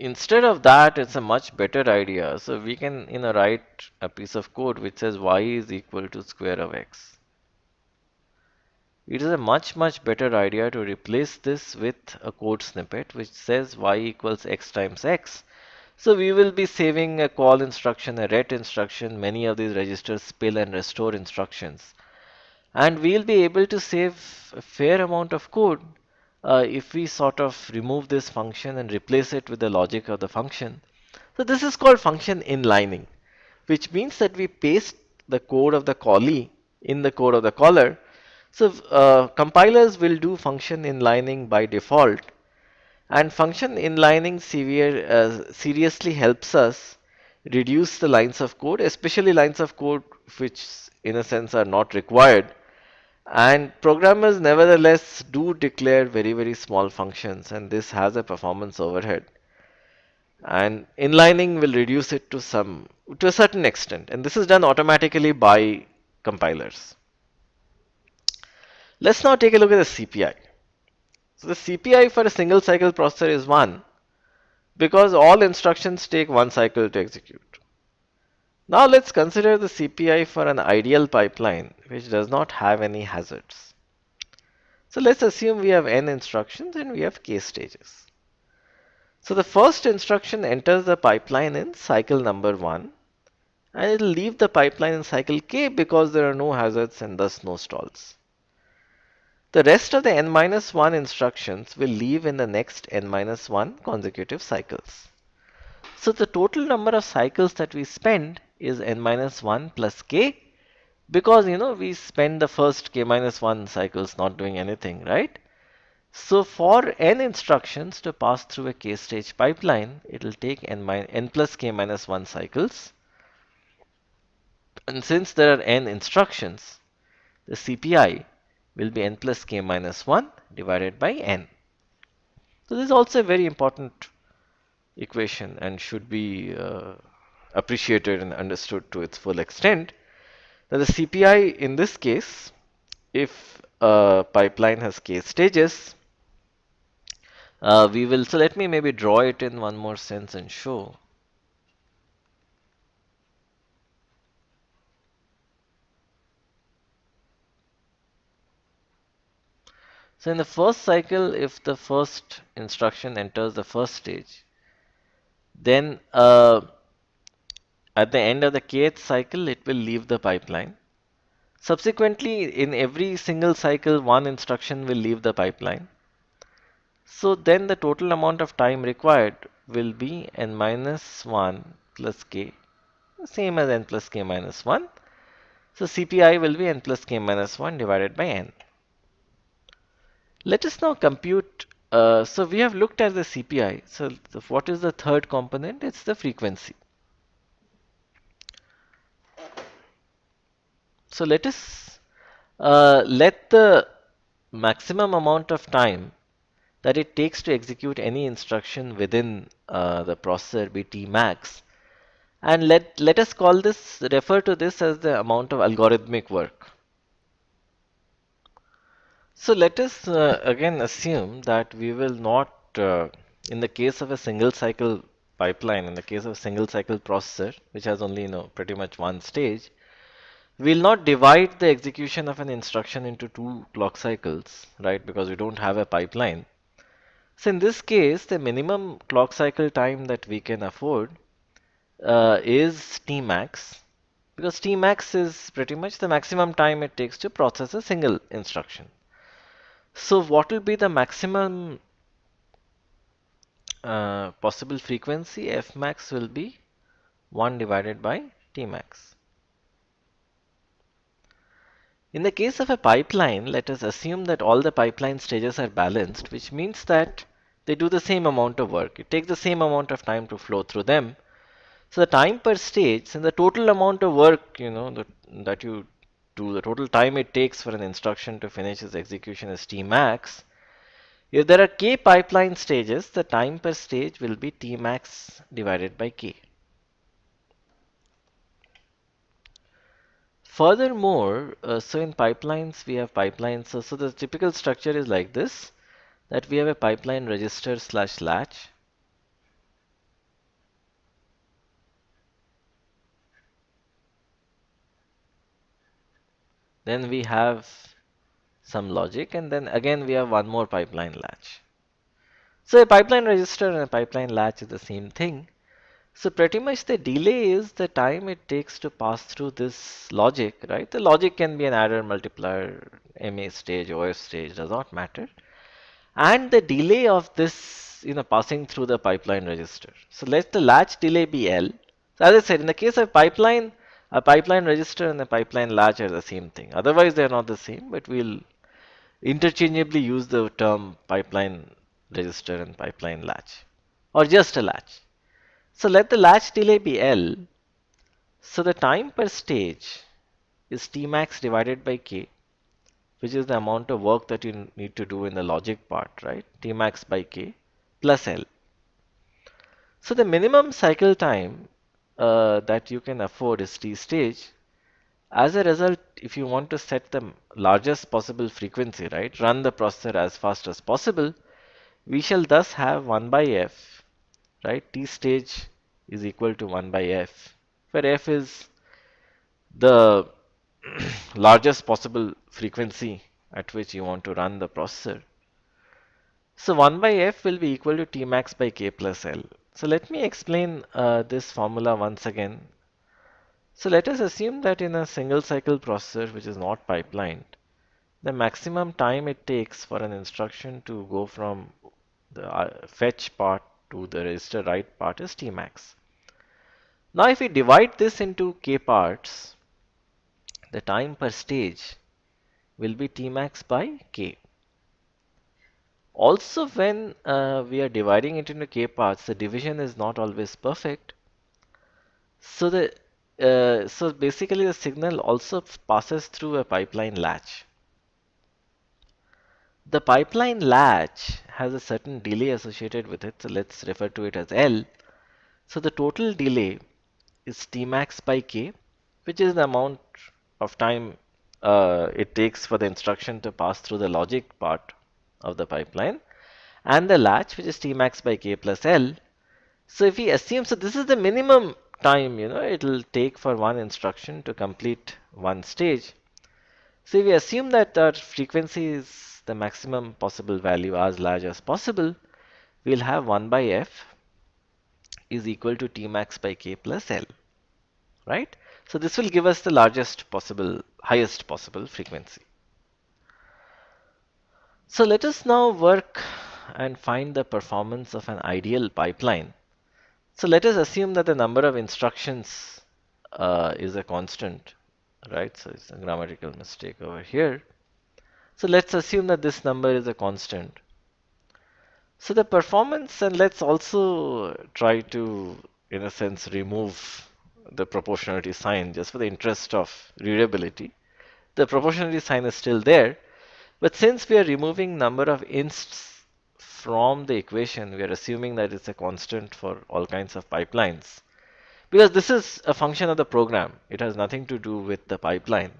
Instead of that, it's a much better idea. So we can, write a piece of code which says y is equal to square of x. It is a much, much better idea to replace this with a code snippet which says y equals x times x. So we will be saving a call instruction, a ret instruction, many of these registers spill and restore instructions. And we'll be able to save a fair amount of code if we sort of remove this function and replace it with the logic of the function. So this is called function inlining, which means that we paste the code of the callee in the code of the caller. So compilers will do function inlining by default, and function inlining seriously helps us reduce the lines of code, especially lines of code which in a sense are not required. And programmers nevertheless do declare very, very small functions, and this has a performance overhead. And inlining will reduce it to a certain extent, and this is done automatically by compilers. Let's now take a look at the CPI. So the CPI for a single cycle processor is 1 because all instructions take 1 cycle to execute. Now let's consider the CPI for an ideal pipeline which does not have any hazards. So let's assume we have n instructions and we have k stages. So the first instruction enters the pipeline in cycle number 1, and it will leave the pipeline in cycle k because there are no hazards and thus no stalls. The rest of the n-1 instructions will leave in the next n-1 consecutive cycles. So the total number of cycles that we spend is n-1 plus k, because we spend the first k-1 cycles not doing anything, right? So for n instructions to pass through a k stage pipeline, it will take n plus k-1 cycles. And since there are n instructions, the CPI will be n plus k-1 divided by n. So this is also a very important equation and should be appreciated and understood to its full extent. Now the CPI in this case, if a pipeline has k stages, so let me maybe draw it in one more sense and show. So in the first cycle, if the first instruction enters the first stage, then at the end of the kth cycle, it will leave the pipeline. Subsequently, in every single cycle, one instruction will leave the pipeline. So then the total amount of time required will be n minus 1 plus k, same as n plus k minus 1. So CPI will be n plus k minus 1 divided by n. Let us now compute. So we have looked at the CPI. So what is the third component? It's the frequency. So let us let the maximum amount of time that it takes to execute any instruction within the processor be T max, and let us refer to this as the amount of algorithmic work. So let us again assume that we will not, in the case of a single cycle pipeline, in the case of a single cycle processor, which has only pretty much one stage, we'll not divide the execution of an instruction into two clock cycles, right? Because we don't have a pipeline. So in this case, the minimum clock cycle time that we can afford is T max, because T max is pretty much the maximum time it takes to process a single instruction. So what will be the maximum possible frequency? F max will be 1 divided by T max. In the case of a pipeline, let us assume that all the pipeline stages are balanced, which means that they do the same amount of work. It takes the same amount of time to flow through them. So the time per stage and the total amount of work, that you do, the total time it takes for an instruction to finish its execution is T max. If there are k pipeline stages, the time per stage will be T max divided by k. Furthermore, so in pipelines, we have pipelines. So the typical structure is like this, that we have a pipeline register slash latch. Then we have some logic, and then again we have one more pipeline latch. So a pipeline register and a pipeline latch is the same thing. So pretty much the delay is the time it takes to pass through this logic, right? The logic can be an adder, multiplier, MA stage, OF stage, does not matter. And the delay of this, passing through the pipeline register. So let the latch delay be L. So as I said, in the case of pipeline, a pipeline register and a pipeline latch are the same thing. Otherwise, they are not the same, but we'll interchangeably use the term pipeline register and pipeline latch, or just a latch. So let the latch delay be L. So the time per stage is T max divided by K, which is the amount of work that you need to do in the logic part, right? T max by K plus L. So the minimum cycle time that you can afford is T stage. As a result, if you want to set the largest possible frequency, right, run the processor as fast as possible, we shall thus have 1 by F, right? T stage is equal to 1 by F, where F is the largest possible frequency at which you want to run the processor. So 1 by F will be equal to T max by K plus L. So let me explain this formula once again. So let us assume that in a single cycle processor which is not pipelined, the maximum time it takes for an instruction to go from the fetch part to the register write part is T max. Now if we divide this into K parts, the time per stage will be T max by K. Also, when we are dividing it into K parts, the division is not always perfect. So so basically the signal also passes through a pipeline latch. The pipeline latch has a certain delay associated with it, so let's refer to it as L. So the total delay is T max by K, which is the amount of time it takes for the instruction to pass through the logic part of the pipeline, and the latch, which is T max by K plus L. So if we assume, so this is the minimum time, it'll take for one instruction to complete one stage. So if we assume that our frequency is the maximum possible value as large as possible, we'll have 1 by F is equal to T max by K plus L, right? So this will give us the largest possible, highest possible frequency. So let us now work and find the performance of an ideal pipeline. So let us assume that the number of instructions is a constant, right? So it's a grammatical mistake over here. So let's assume that this number is a constant. So the performance, and let's also try to, in a sense, remove the proportionality sign just for the interest of readability. The proportionality sign is still there, but since we are removing number of insts from the equation, we are assuming that it's a constant for all kinds of pipelines. Because this is a function of the program, it has nothing to do with the pipeline.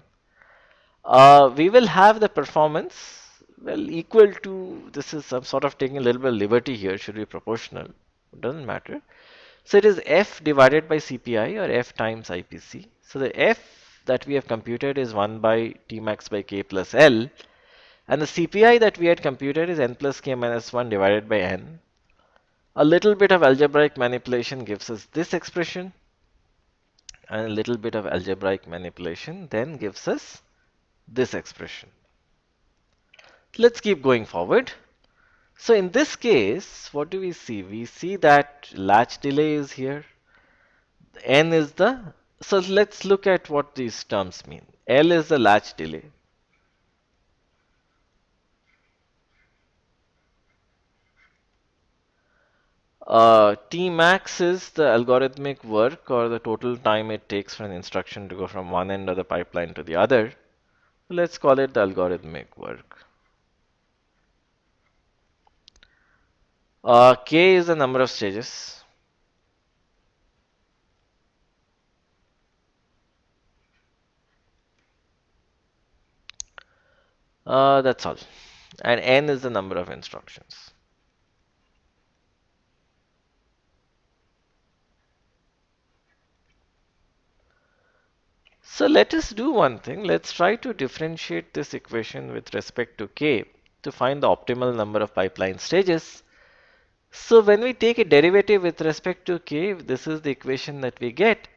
We will have the performance well equal to, this is some sort of taking a little bit of liberty here, should be proportional, it doesn't matter. So it is F divided by CPI or F times IPC. So the F that we have computed is 1 by T max by K plus L, and the CPI that we had computed is N plus K minus 1 divided by N. A little bit of algebraic manipulation gives us this expression, and a little bit of algebraic manipulation then gives us this expression. Let's keep going forward. So in this case, what do we see? We see that latch delay is here. N is the, so let's look at what these terms mean. L is the latch delay. T max is the algorithmic work or the total time it takes for an instruction to go from one end of the pipeline to the other. Let's call it the algorithmic work. K is the number of stages. That's all. And N is the number of instructions. So let us do one thing. Let's try to differentiate this equation with respect to K to find the optimal number of pipeline stages. So when we take a derivative with respect to K, this is the equation that we get,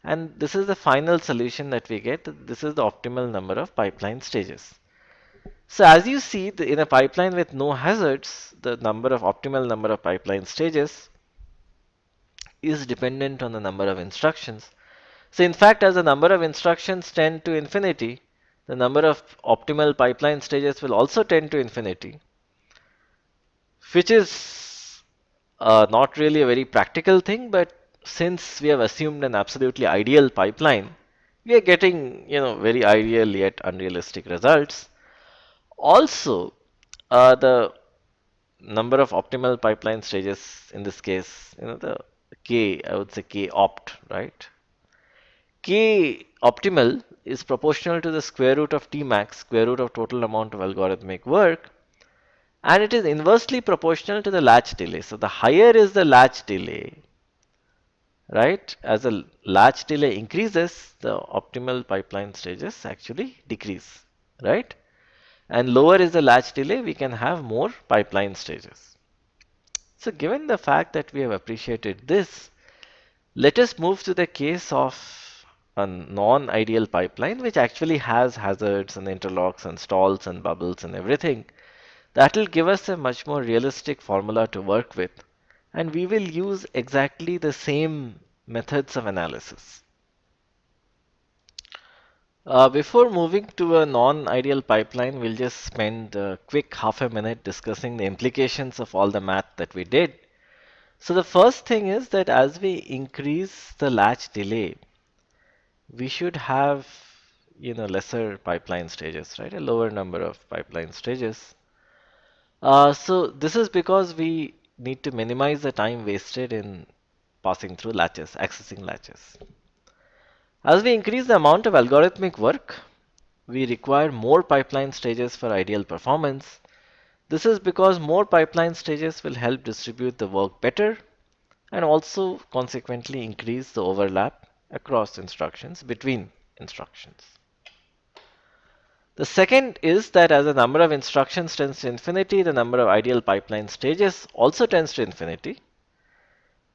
and this is the final solution that we get. This is the optimal number of pipeline stages. So as you see, in a pipeline with no hazards, the optimal number of pipeline stages is dependent on the number of instructions. So in fact, as the number of instructions tend to infinity, the number of optimal pipeline stages will also tend to infinity, which is not really a very practical thing, but since we have assumed an absolutely ideal pipeline, we are getting, very ideal yet unrealistic results. Also, the number of optimal pipeline stages in this case, the K, I would say K opt, right? K optimal is proportional to the square root of T max, square root of total amount of algorithmic work, and it is inversely proportional to the latch delay. So the higher is the latch delay, right? As the latch delay increases, the optimal pipeline stages actually decrease, right? And lower is the latch delay, we can have more pipeline stages. So given the fact that we have appreciated this, let us move to the case of a non-ideal pipeline which actually has hazards and interlocks and stalls and bubbles and everything. That will give us a much more realistic formula to work with, and we will use exactly the same methods of analysis. Before moving to a non-ideal pipeline, we'll just spend a quick half a minute discussing the implications of all the math that we did. So the first thing is that as we increase the latch delay, we should have, lesser pipeline stages, right? A lower number of pipeline stages. So this is because we need to minimize the time wasted in passing through latches, accessing latches. As we increase the amount of algorithmic work, we require more pipeline stages for ideal performance. This is because more pipeline stages will help distribute the work better and also consequently increase the overlap across instructions between instructions. The second is that as the number of instructions tends to infinity, the number of ideal pipeline stages also tends to infinity.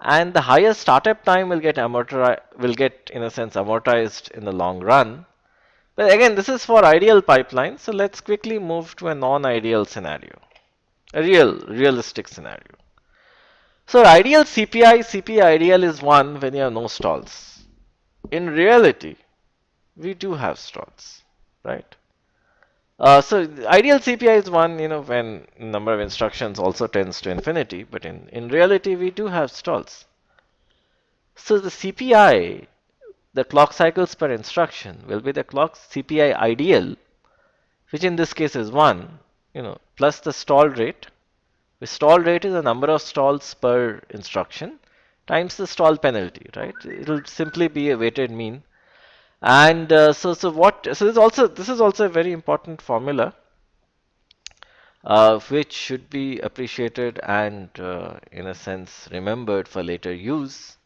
and the higher startup time will get in a sense amortized in the long run. But again, this is for ideal pipelines, so let's quickly move to a non-ideal scenario, a realistic scenario. So ideal CPI ideal is 1 when you have no stalls. In reality, we do have stalls, right? So the ideal CPI is 1, when number of instructions also tends to infinity, but in reality, we do have stalls. So the CPI, the clock cycles per instruction, will be the clock CPI ideal, which in this case is 1, plus the stall rate. The stall rate is the number of stalls per instruction times the stall penalty, right? It will simply be a weighted mean. And this is also a very important formula, which should be appreciated and in a sense remembered for later use.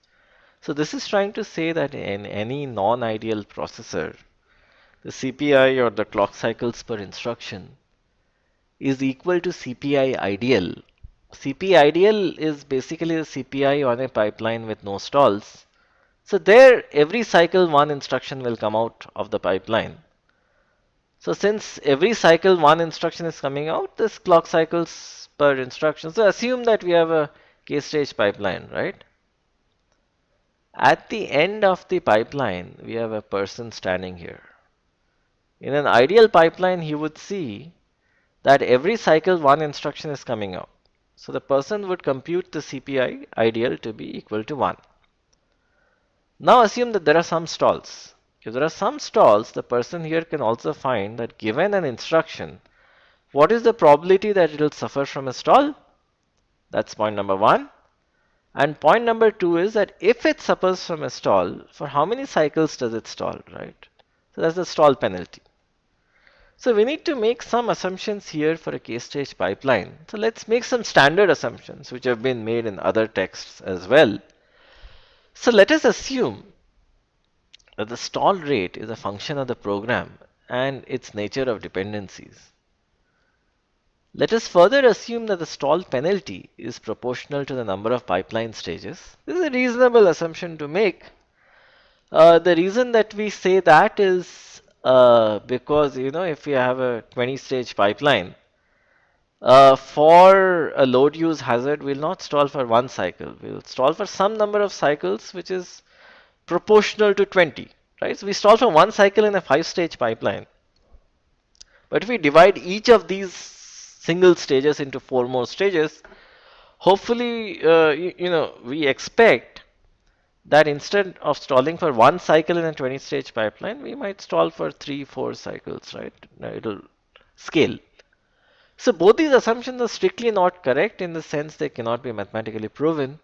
So this is trying to say that in any non-ideal processor, the CPI or the clock cycles per instruction is equal to CPI ideal. CPI ideal is basically the CPI on a pipeline with no stalls. So there, every cycle one instruction will come out of the pipeline. So since every cycle one instruction is coming out, this clock cycles per instruction. So assume that we have a k-stage pipeline, right? At the end of the pipeline, we have a person standing here. In an ideal pipeline, he would see that every cycle one instruction is coming out. So the person would compute the CPI ideal to be equal to 1. Now assume that there are some stalls. If there are some stalls, the person here can also find that given an instruction, what is the probability that it will suffer from a stall? That's point number 1. And point number 2 is that if it suffers from a stall, for how many cycles does it stall, right? So that's the stall penalty. So we need to make some assumptions here for a k-stage pipeline. So let's make some standard assumptions which have been made in other texts as well. So let us assume that the stall rate is a function of the program and its nature of dependencies. Let us further assume that the stall penalty is proportional to the number of pipeline stages. This is a reasonable assumption to make. The reason that we say that is because if you have a 20-stage pipeline, for a load use hazard, we'll not stall for one cycle. We'll stall for some number of cycles which is proportional to 20, right? So we stall for one cycle in a 5-stage pipeline. But if we divide each of these single stages into 4 more stages, hopefully, we expect that instead of stalling for one cycle in a 20-stage pipeline, we might stall for 3-4 cycles, right? It'll scale. So both these assumptions are strictly not correct in the sense they cannot be mathematically proven,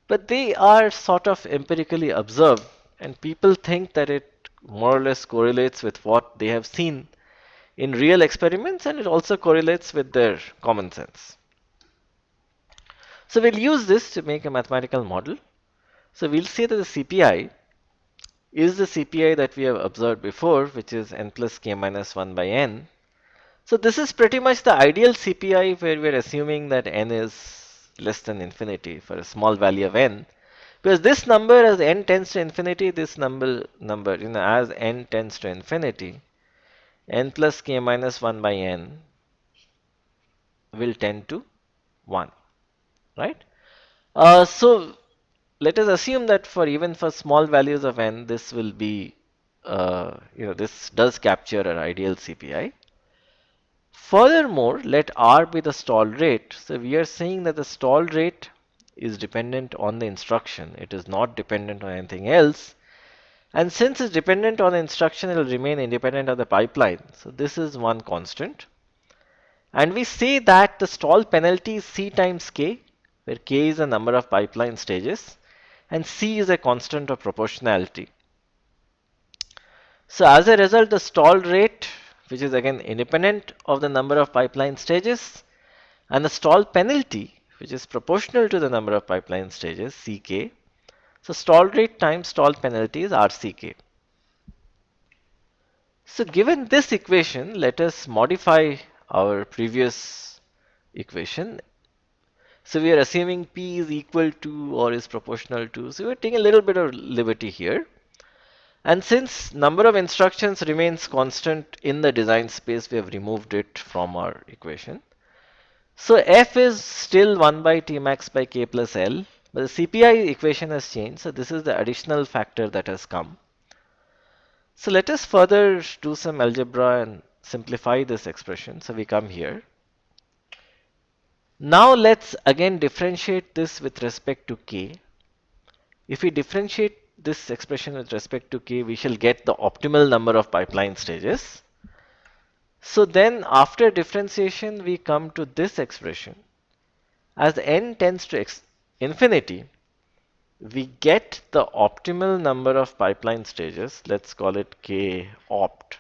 but they are sort of empirically observed, and people think that it more or less correlates with what they have seen in real experiments, and it also correlates with their common sense. So we'll use this to make a mathematical model. So we'll say that the CPI is the CPI that we have observed before, which is n plus k minus 1 by n. So this is pretty much the ideal CPI where we're assuming that n is less than infinity for a small value of n. Because this number, as n tends to infinity, this number as n tends to infinity, n plus k minus 1 by n will tend to 1, right? So let us assume that even for small values of n, this will be, this does capture an ideal CPI. Furthermore, let R be the stall rate. So we are saying that the stall rate is dependent on the instruction. It is not dependent on anything else. And since it's dependent on the instruction, it will remain independent of the pipeline. So this is one constant. And we say that the stall penalty is C times K, where K is the number of pipeline stages, and C is a constant of proportionality. So as a result, the stall rate, which is again independent of the number of pipeline stages, and the stall penalty, which is proportional to the number of pipeline stages, Ck. So stall rate times stall penalty is Rck. So given this equation, let us modify our previous equation. So we are assuming P is equal to or is proportional to. So we're taking a little bit of liberty here. And since number of instructions remains constant in the design space, we have removed it from our equation. So F is still 1 by T max by K plus L, but the CPI equation has changed. So this is the additional factor that has come. So let us further do some algebra and simplify this expression. So we come here. Now let's again differentiate this with respect to K. If we differentiate this expression with respect to K, we shall get the optimal number of pipeline stages. So then after differentiation, we come to this expression. As n tends to infinity, we get the optimal number of pipeline stages, let's call it K opt,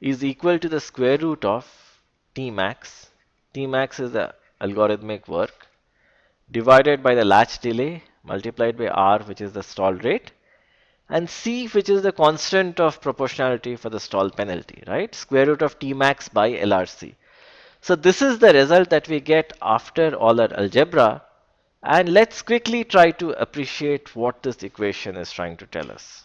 is equal to the square root of T max. T max is the algorithmic work, divided by the latch delay, multiplied by R, which is the stall rate, and C, which is the constant of proportionality for the stall penalty, right? Square root of T max by LRC. So this is the result that we get after all our algebra. And let's quickly try to appreciate what this equation is trying to tell us.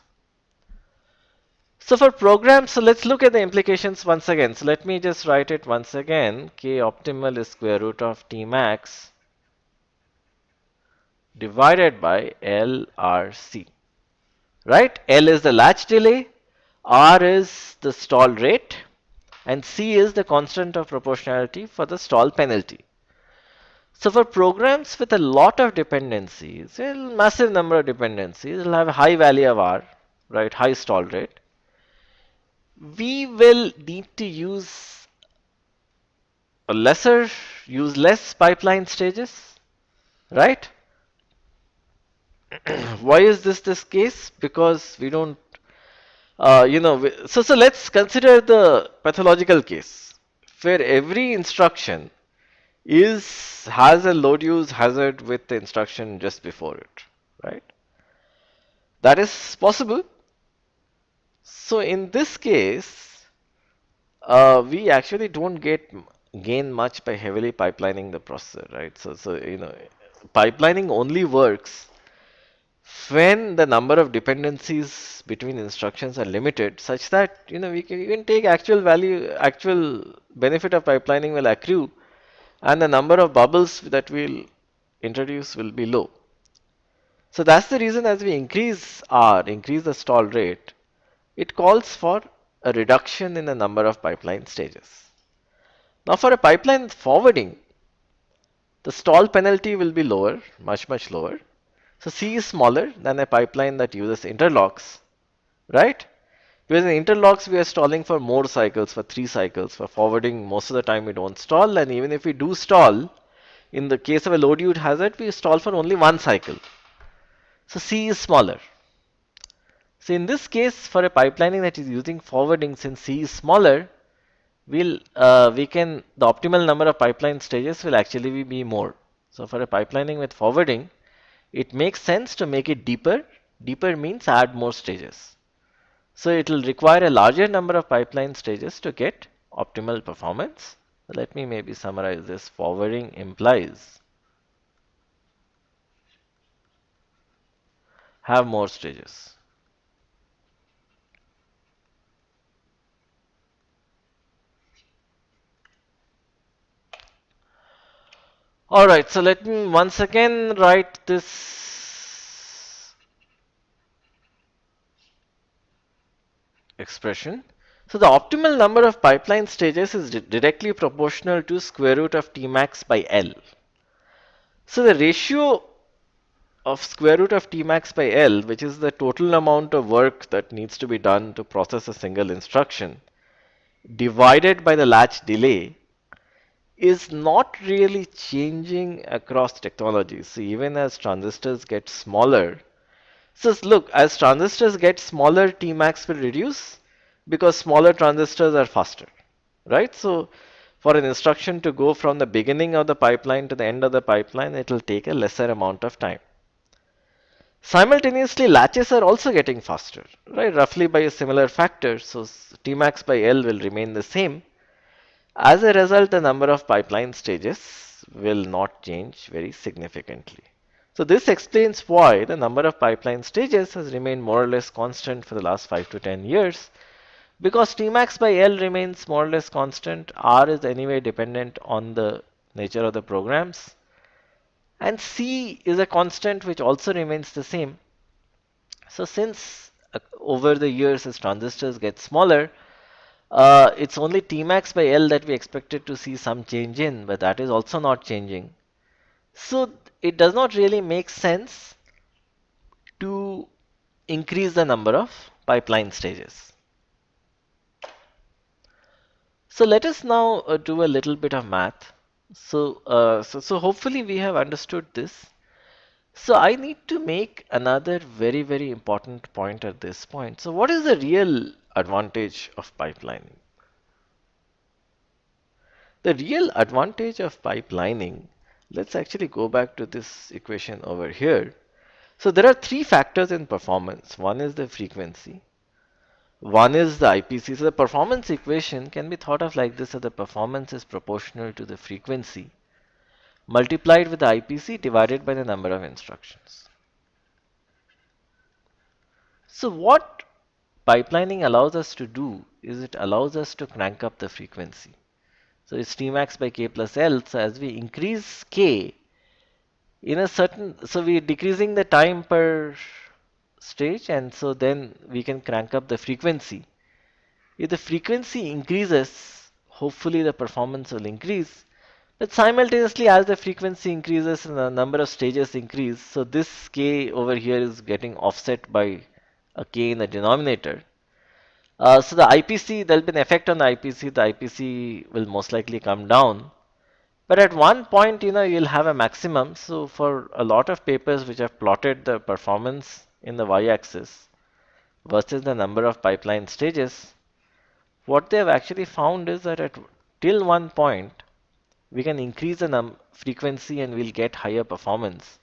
So for programs, so let's look at the implications once again. So let me just write it once again. K optimal is square root of T max divided by LRC. Right? L is the latch delay, R is the stall rate, and C is the constant of proportionality for the stall penalty. So for programs with a lot of dependencies, a massive number of dependencies, will have a high value of R, right, high stall rate. We will need to use less pipeline stages, right? Why is this case? Because we don't, so let's consider the pathological case where every instruction has a load use hazard with the instruction just before it, right? That is possible. So in this case, we actually don't gain much by heavily pipelining the processor, right? So pipelining only works when the number of dependencies between instructions are limited, such that we can even take actual benefit of pipelining will accrue, and the number of bubbles that we'll introduce will be low. So that's the reason as we increase the stall rate, it calls for a reduction in the number of pipeline stages. Now for a pipeline forwarding, the stall penalty will be lower, much lower. So C is smaller than a pipeline that uses interlocks, right? Because in interlocks we are stalling for more cycles, for 3 cycles. For forwarding, most of the time we don't stall, and even if we do stall, in the case of a load use hazard, we stall for only 1 cycle. So C is smaller. So in this case, for a pipelining that is using forwarding, since C is smaller, the optimal number of pipeline stages will actually be more. So for a pipelining with forwarding, it makes sense to make it deeper. Deeper means add more stages. So it will require a larger number of pipeline stages to get optimal performance. Let me maybe summarize this. Forwarding implies have more stages. Alright, so let me once again write this expression. So the optimal number of pipeline stages is directly proportional to square root of T max by L. So the ratio of square root of T max by L, which is the total amount of work that needs to be done to process a single instruction, divided by the latch delay, is not really changing across technologies. So even as transistors get smaller, so look, as transistors get smaller, T max will reduce because smaller transistors are faster, right? So for an instruction to go from the beginning of the pipeline to the end of the pipeline, it will take a lesser amount of time. Simultaneously, latches are also getting faster, right? Roughly by a similar factor. So T max by L will remain the same. As a result, the number of pipeline stages will not change very significantly. So this explains why the number of pipeline stages has remained more or less constant for the last 5 to 10 years. Because Tmax by L remains more or less constant, R is anyway dependent on the nature of the programs, and C is a constant which also remains the same. So since over the years as transistors get smaller, it's only Tmax by L that we expected to see some change in, but that is also not changing. So it does not really make sense to increase the number of pipeline stages. So let us now do a little bit of math. So hopefully we have understood this. So I need to make another very important point at this point. So what is the real advantage of pipelining? The real advantage of pipelining, let's actually go back to this equation over here. So there are three factors in performance. One is the frequency. One is the IPC. So the performance equation can be thought of like this: that the performance is proportional to the frequency multiplied with the IPC divided by the number of instructions. So what pipelining allows us to do is it allows us to crank up the frequency. So it's Tmax by K plus L. So as we increase K in a certain, so we're decreasing the time per stage, and so then we can crank up the frequency. If the frequency increases, hopefully the performance will increase. But simultaneously, as the frequency increases and the number of stages increase, so this K over here is getting offset by a K in the denominator. So the IPC, there'll be an effect on the IPC. The IPC will most likely come down. But at one point, you'll have a maximum. So for a lot of papers which have plotted the performance in the y-axis versus the number of pipeline stages, what they have actually found is that till one point, we can increase the frequency and we'll get higher performance.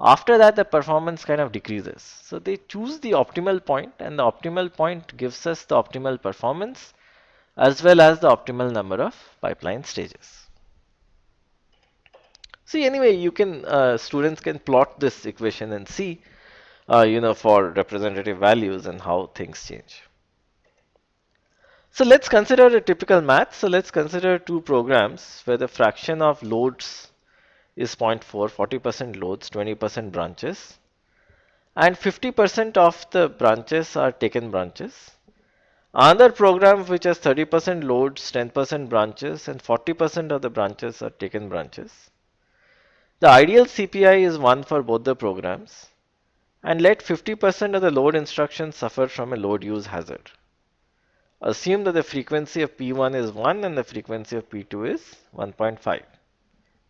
After that, the performance kind of decreases. So they choose the optimal point, and the optimal point gives us the optimal performance as well as the optimal number of pipeline stages. See, anyway, students can plot this equation and see, for representative values and how things change. So let's consider a typical math. So let's consider two programs where the fraction of loads is 0.4, 40% loads, 20% branches, and 50% of the branches are taken branches. Another program which has 30% loads, 10% branches, and 40% of the branches are taken branches. The ideal CPI is 1 for both the programs, and let 50% of the load instructions suffer from a load use hazard. Assume that the frequency of P1 is 1 and the frequency of P2 is 1.5.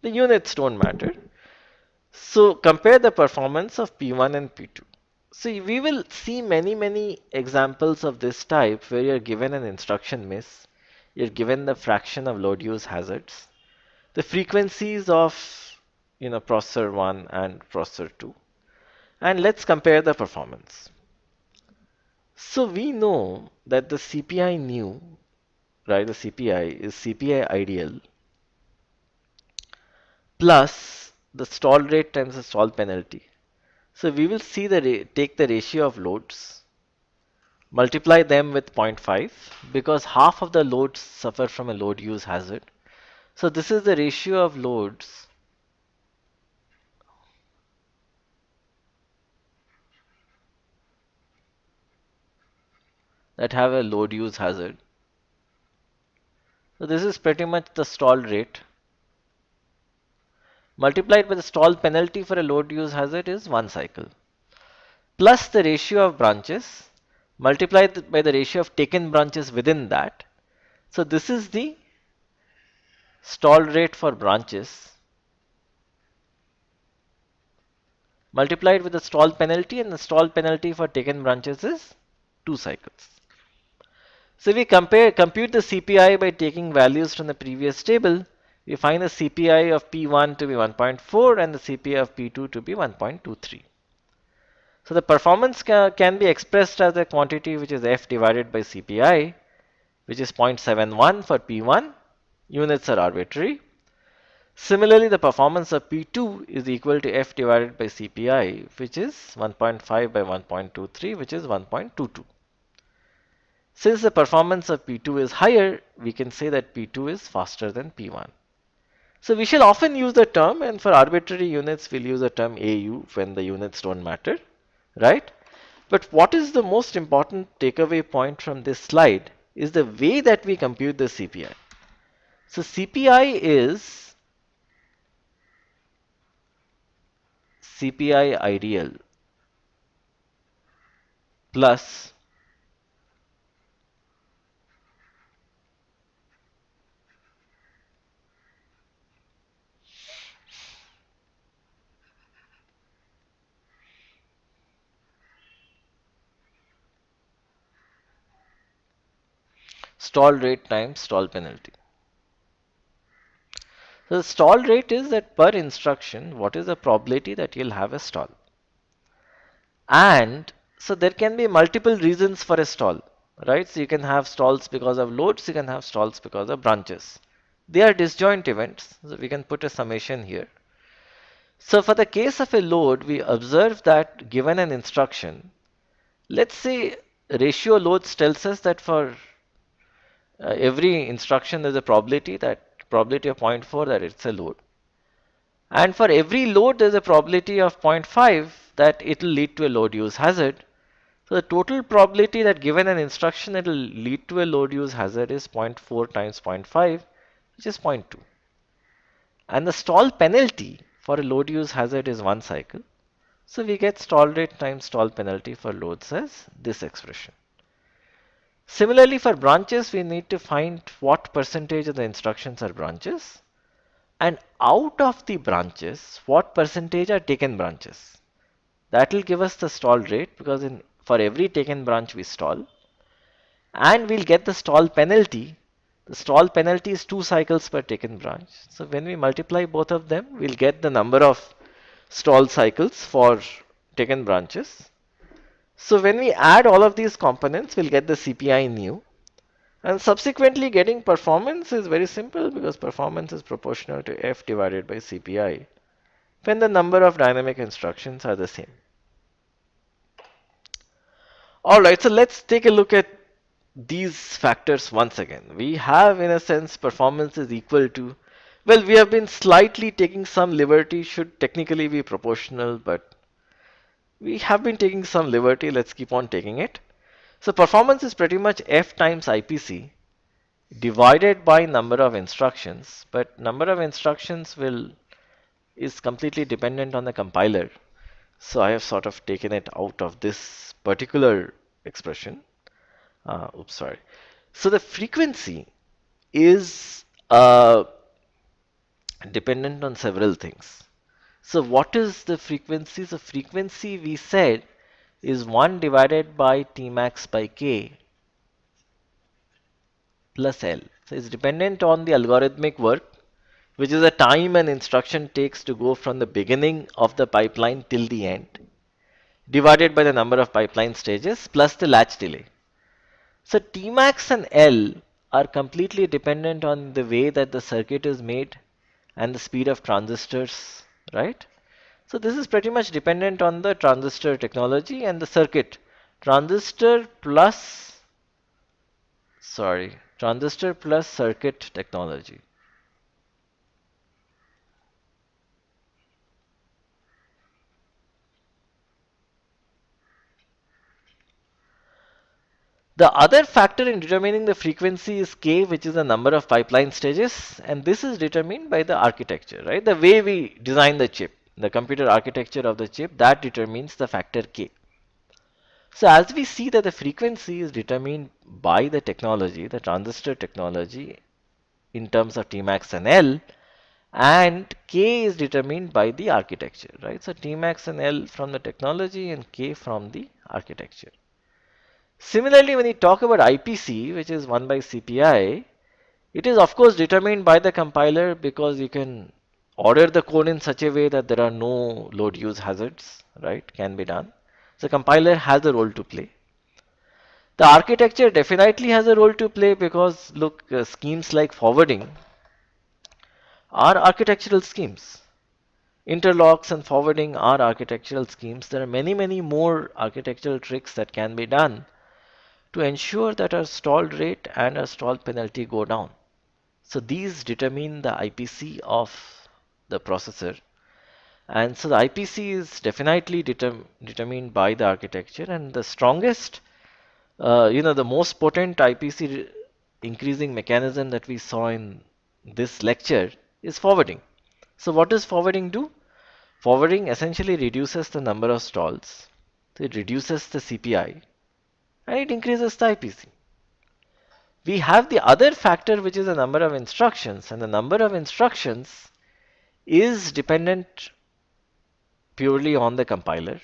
The units don't matter. So compare the performance of P1 and P2. So we will see many examples of this type where you're given an instruction miss, you're given the fraction of load use hazards, the frequencies of processor 1 and processor 2, and let's compare the performance. So we know that the CPI new, right, the CPI is CPI ideal plus the stall rate times the stall penalty. So we will see take the ratio of loads, multiply them with 0.5 because half of the loads suffer from a load use hazard. So this is the ratio of loads that have a load use hazard. So this is pretty much the stall rate. Multiplied by the stall penalty for a load use hazard is 1 cycle. Plus the ratio of branches, multiplied by the ratio of taken branches within that. So this is the stall rate for branches, multiplied with the stall penalty, and the stall penalty for taken branches is 2 cycles. So we compute the CPI by taking values from the previous table. We find the CPI of P1 to be 1.4 and the CPI of P2 to be 1.23. So the performance can be expressed as a quantity which is F divided by CPI, which is 0.71 for P1. Units are arbitrary. Similarly, the performance of P2 is equal to F divided by CPI, which is 1.5 by 1.23, which is 1.22. Since the performance of P2 is higher, we can say that P2 is faster than P1. So we shall often use the term, and for arbitrary units, we'll use the term AU when the units don't matter, right? But what is the most important takeaway point from this slide is the way that we compute the CPI. So CPI is CPI ideal plus stall rate times stall penalty. So the stall rate is that per instruction, what is the probability that you'll have a stall? And so there can be multiple reasons for a stall, right? So you can have stalls because of loads, you can have stalls because of branches. They are disjoint events, so we can put a summation here. So for the case of a load, we observe that given an instruction, let's say ratio loads tells us that for every instruction there's a probability of 0.4 that it's a load. And for every load there's a probability of 0.5 that it will lead to a load use hazard. So the total probability that given an instruction it will lead to a load use hazard is 0.4 times 0.5, which is 0.2. And the stall penalty for a load use hazard is 1 cycle. So we get stall rate times stall penalty for loads as this expression. Similarly, for branches, we need to find what percentage of the instructions are branches. And out of the branches, what percentage are taken branches. That will give us the stall rate because for every taken branch we stall. And we'll get the stall penalty. The stall penalty is 2 cycles per taken branch. So when we multiply both of them, we'll get the number of stall cycles for taken branches. So when we add all of these components, we'll get the CPI new. And subsequently getting performance is very simple because performance is proportional to F divided by CPI when the number of dynamic instructions are the same. Alright, so let's take a look at these factors once again. We have in a sense performance is equal to, well, we have been slightly taking some liberty, should technically be proportional, but we have been taking some liberty, let's keep on taking it. So performance is pretty much F times IPC divided by number of instructions, but number of instructions is completely dependent on the compiler. So I have sort of taken it out of this particular expression. Oops, sorry. So the frequency is dependent on several things. So what is the frequency? The frequency we said is 1 divided by Tmax by K plus L. So it's dependent on the algorithmic work, which is the time an instruction takes to go from the beginning of the pipeline till the end, divided by the number of pipeline stages plus the latch delay. So Tmax and L are completely dependent on the way that the circuit is made and the speed of transistors, right? So this is pretty much dependent on the transistor technology and the circuit. Transistor plus circuit technology. The other factor in determining the frequency is K, which is the number of pipeline stages, and this is determined by the architecture, right? The way we design the chip, the computer architecture of the chip, that determines the factor K. So as we see that the frequency is determined by the technology, the transistor technology, in terms of Tmax and L, and K is determined by the architecture, right? So Tmax and L from the technology and K from the architecture. Similarly, when you talk about IPC, which is 1 by CPI, it is of course determined by the compiler because you can order the code in such a way that there are no load use hazards, right? Can be done. So compiler has a role to play. The architecture definitely has a role to play because look, schemes like forwarding are architectural schemes. Interlocks and forwarding are architectural schemes. There are many, many more architectural tricks that can be done to ensure that our stall rate and our stall penalty go down. So these determine the IPC of the processor. And so the IPC is definitely determined by the architecture, and the strongest, the most potent IPC increasing mechanism that we saw in this lecture is forwarding. So what does forwarding do? Forwarding essentially reduces the number of stalls. So it reduces the CPI and it increases the IPC. We have the other factor, which is the number of instructions, and the number of instructions is dependent purely on the compiler.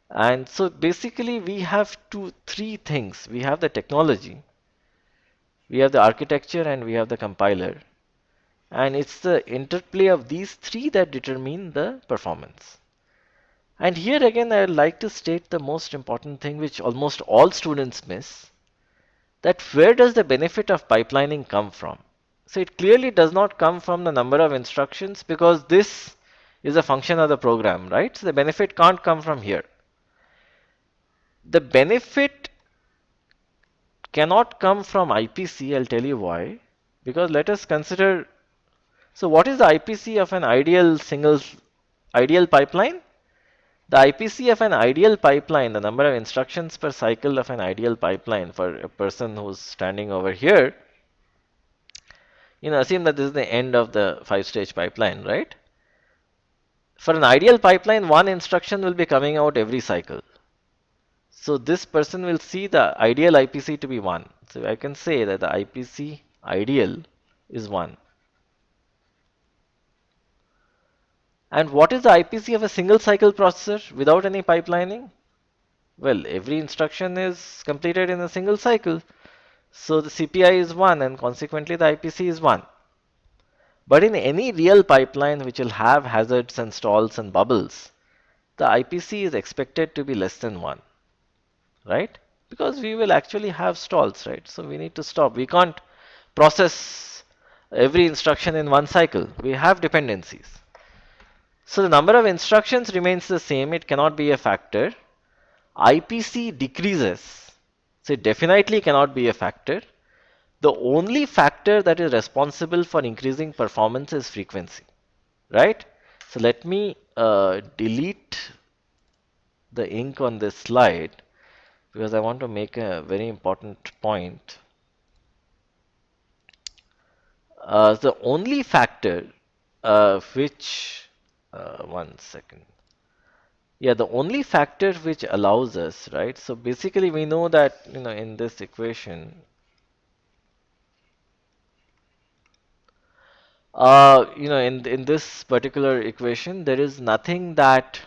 And so basically we have three things. We have the technology, we have the architecture, and we have the compiler. And it's the interplay of these three that determine the performance. And here again I would like to state the most important thing, which almost all students miss, that where does the benefit of pipelining come from? So it clearly does not come from the number of instructions, because this is a function of the program, right? So the benefit can't come from here. The benefit cannot come from IPC. I'll tell you why. Because let us consider, so what is the IPC of an ideal pipeline? The IPC of an ideal pipeline, the number of instructions per cycle of an ideal pipeline for a person who's standing over here, assume that this is the end of the 5-stage pipeline, right? For an ideal pipeline, one instruction will be coming out every cycle. So this person will see the ideal IPC to be 1. So I can say that the IPC ideal is 1. And what is the IPC of a single cycle processor without any pipelining? Well, every instruction is completed in a single cycle. So the CPI is 1 and consequently the IPC is 1. But in any real pipeline which will have hazards and stalls and bubbles, the IPC is expected to be less than 1. Right? Because we will actually have stalls, right? So we need to stop. We can't process every instruction in one cycle. We have dependencies. So the number of instructions remains the same. It cannot be a factor. IPC decreases. So it definitely cannot be a factor. The only factor that is responsible for increasing performance is frequency, right? So let me delete the ink on this slide because I want to make a very important point. The only factor one second. Yeah, the only factor which allows us, right? So basically we know that, in this equation, in this particular equation, there is nothing that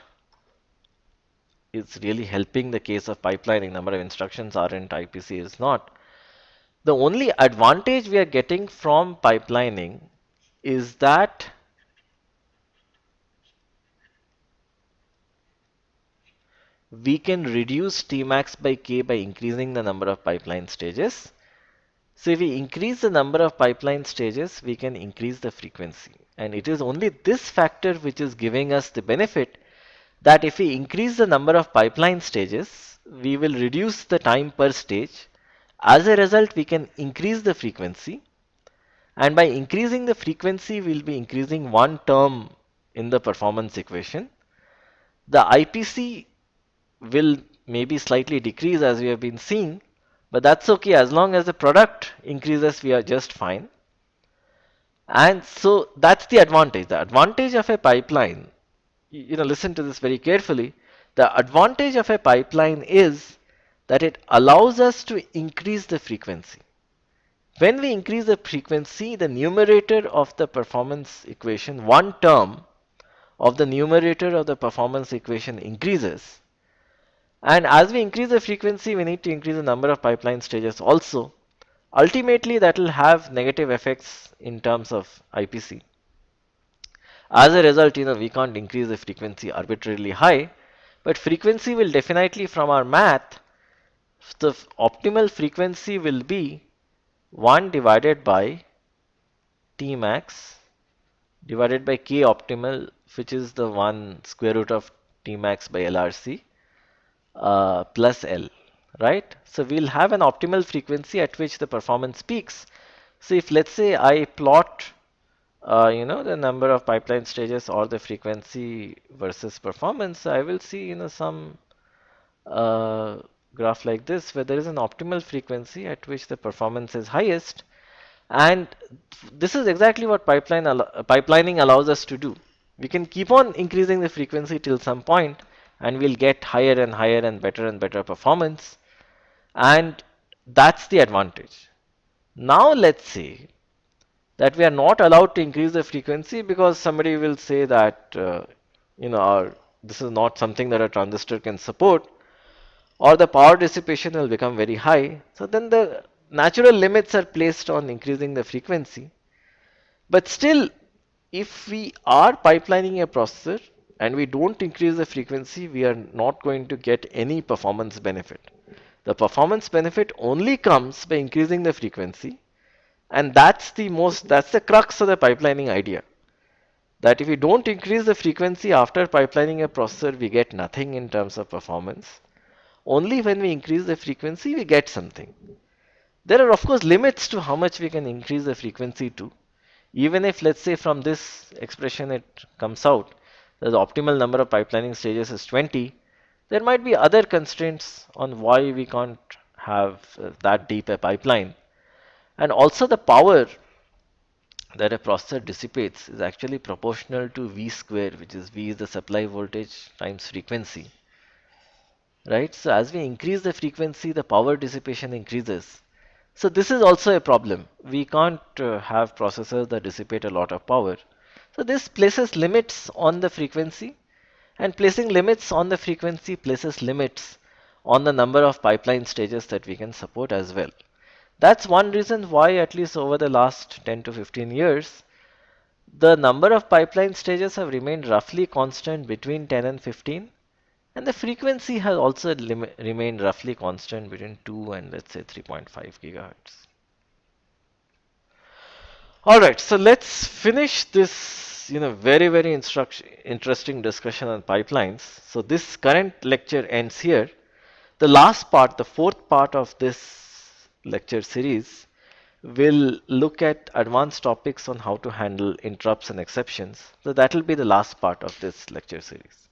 is really helping the case of pipelining. Number of instructions aren't, IPC is not. The only advantage we are getting from pipelining is that we can reduce Tmax by K by increasing the number of pipeline stages. So if we increase the number of pipeline stages, we can increase the frequency. And it is only this factor which is giving us the benefit that if we increase the number of pipeline stages, we will reduce the time per stage. As a result, we can increase the frequency. And by increasing the frequency, we'll be increasing one term in the performance equation. The IPC will maybe slightly decrease as we have been seeing, but that's okay. As long as the product increases, we are just fine. And so that's the advantage. The advantage of a pipeline, listen to this very carefully. The advantage of a pipeline is that it allows us to increase the frequency. When we increase the frequency, the numerator of the performance equation, one term of the numerator of the performance equation increases. And as we increase the frequency, we need to increase the number of pipeline stages also. Ultimately, that will have negative effects in terms of IPC. As a result, we can't increase the frequency arbitrarily high, but frequency will definitely, from our math, the optimal frequency will be 1 divided by Tmax divided by K optimal, which is the 1 square root of T max by LRC plus L, right? So we'll have an optimal frequency at which the performance peaks. So if let's say I plot the number of pipeline stages or the frequency versus performance, I will see, some uh, graph like this where there is an optimal frequency at which the performance is highest. And this is exactly what pipelining allows us to do. We can keep on increasing the frequency till some point, and we'll get higher and higher and better performance. And that's the advantage. Now let's say that we are not allowed to increase the frequency because somebody will say that this is not something that a transistor can support, or the power dissipation will become very high. So then the natural limits are placed on increasing the frequency. But still, if we are pipelining a processor and we don't increase the frequency, we are not going to get any performance benefit. The performance benefit only comes by increasing the frequency, and that's the crux of the pipelining idea. That if we don't increase the frequency after pipelining a processor, we get nothing in terms of performance. Only when we increase the frequency, we get something. There are, of course, limits to how much we can increase the frequency to. Even if, let's say, from this expression it comes out that the optimal number of pipelining stages is 20, there might be other constraints on why we can't have that deep a pipeline. And also the power that a processor dissipates is actually proportional to V square, which is V is the supply voltage times frequency. Right? So as we increase the frequency, the power dissipation increases. So this is also a problem. We can't have processors that dissipate a lot of power. So this places limits on the frequency, and placing limits on the frequency places limits on the number of pipeline stages that we can support as well. That's one reason why, at least over the last 10 to 15 years, the number of pipeline stages have remained roughly constant between 10 and 15, and the frequency has also remained roughly constant between 2 and let's say 3.5 gigahertz. All right, so let's finish this, very, very interesting discussion on pipelines. So this current lecture ends here. The last part, the fourth part of this lecture series, will look at advanced topics on how to handle interrupts and exceptions. So that will be the last part of this lecture series.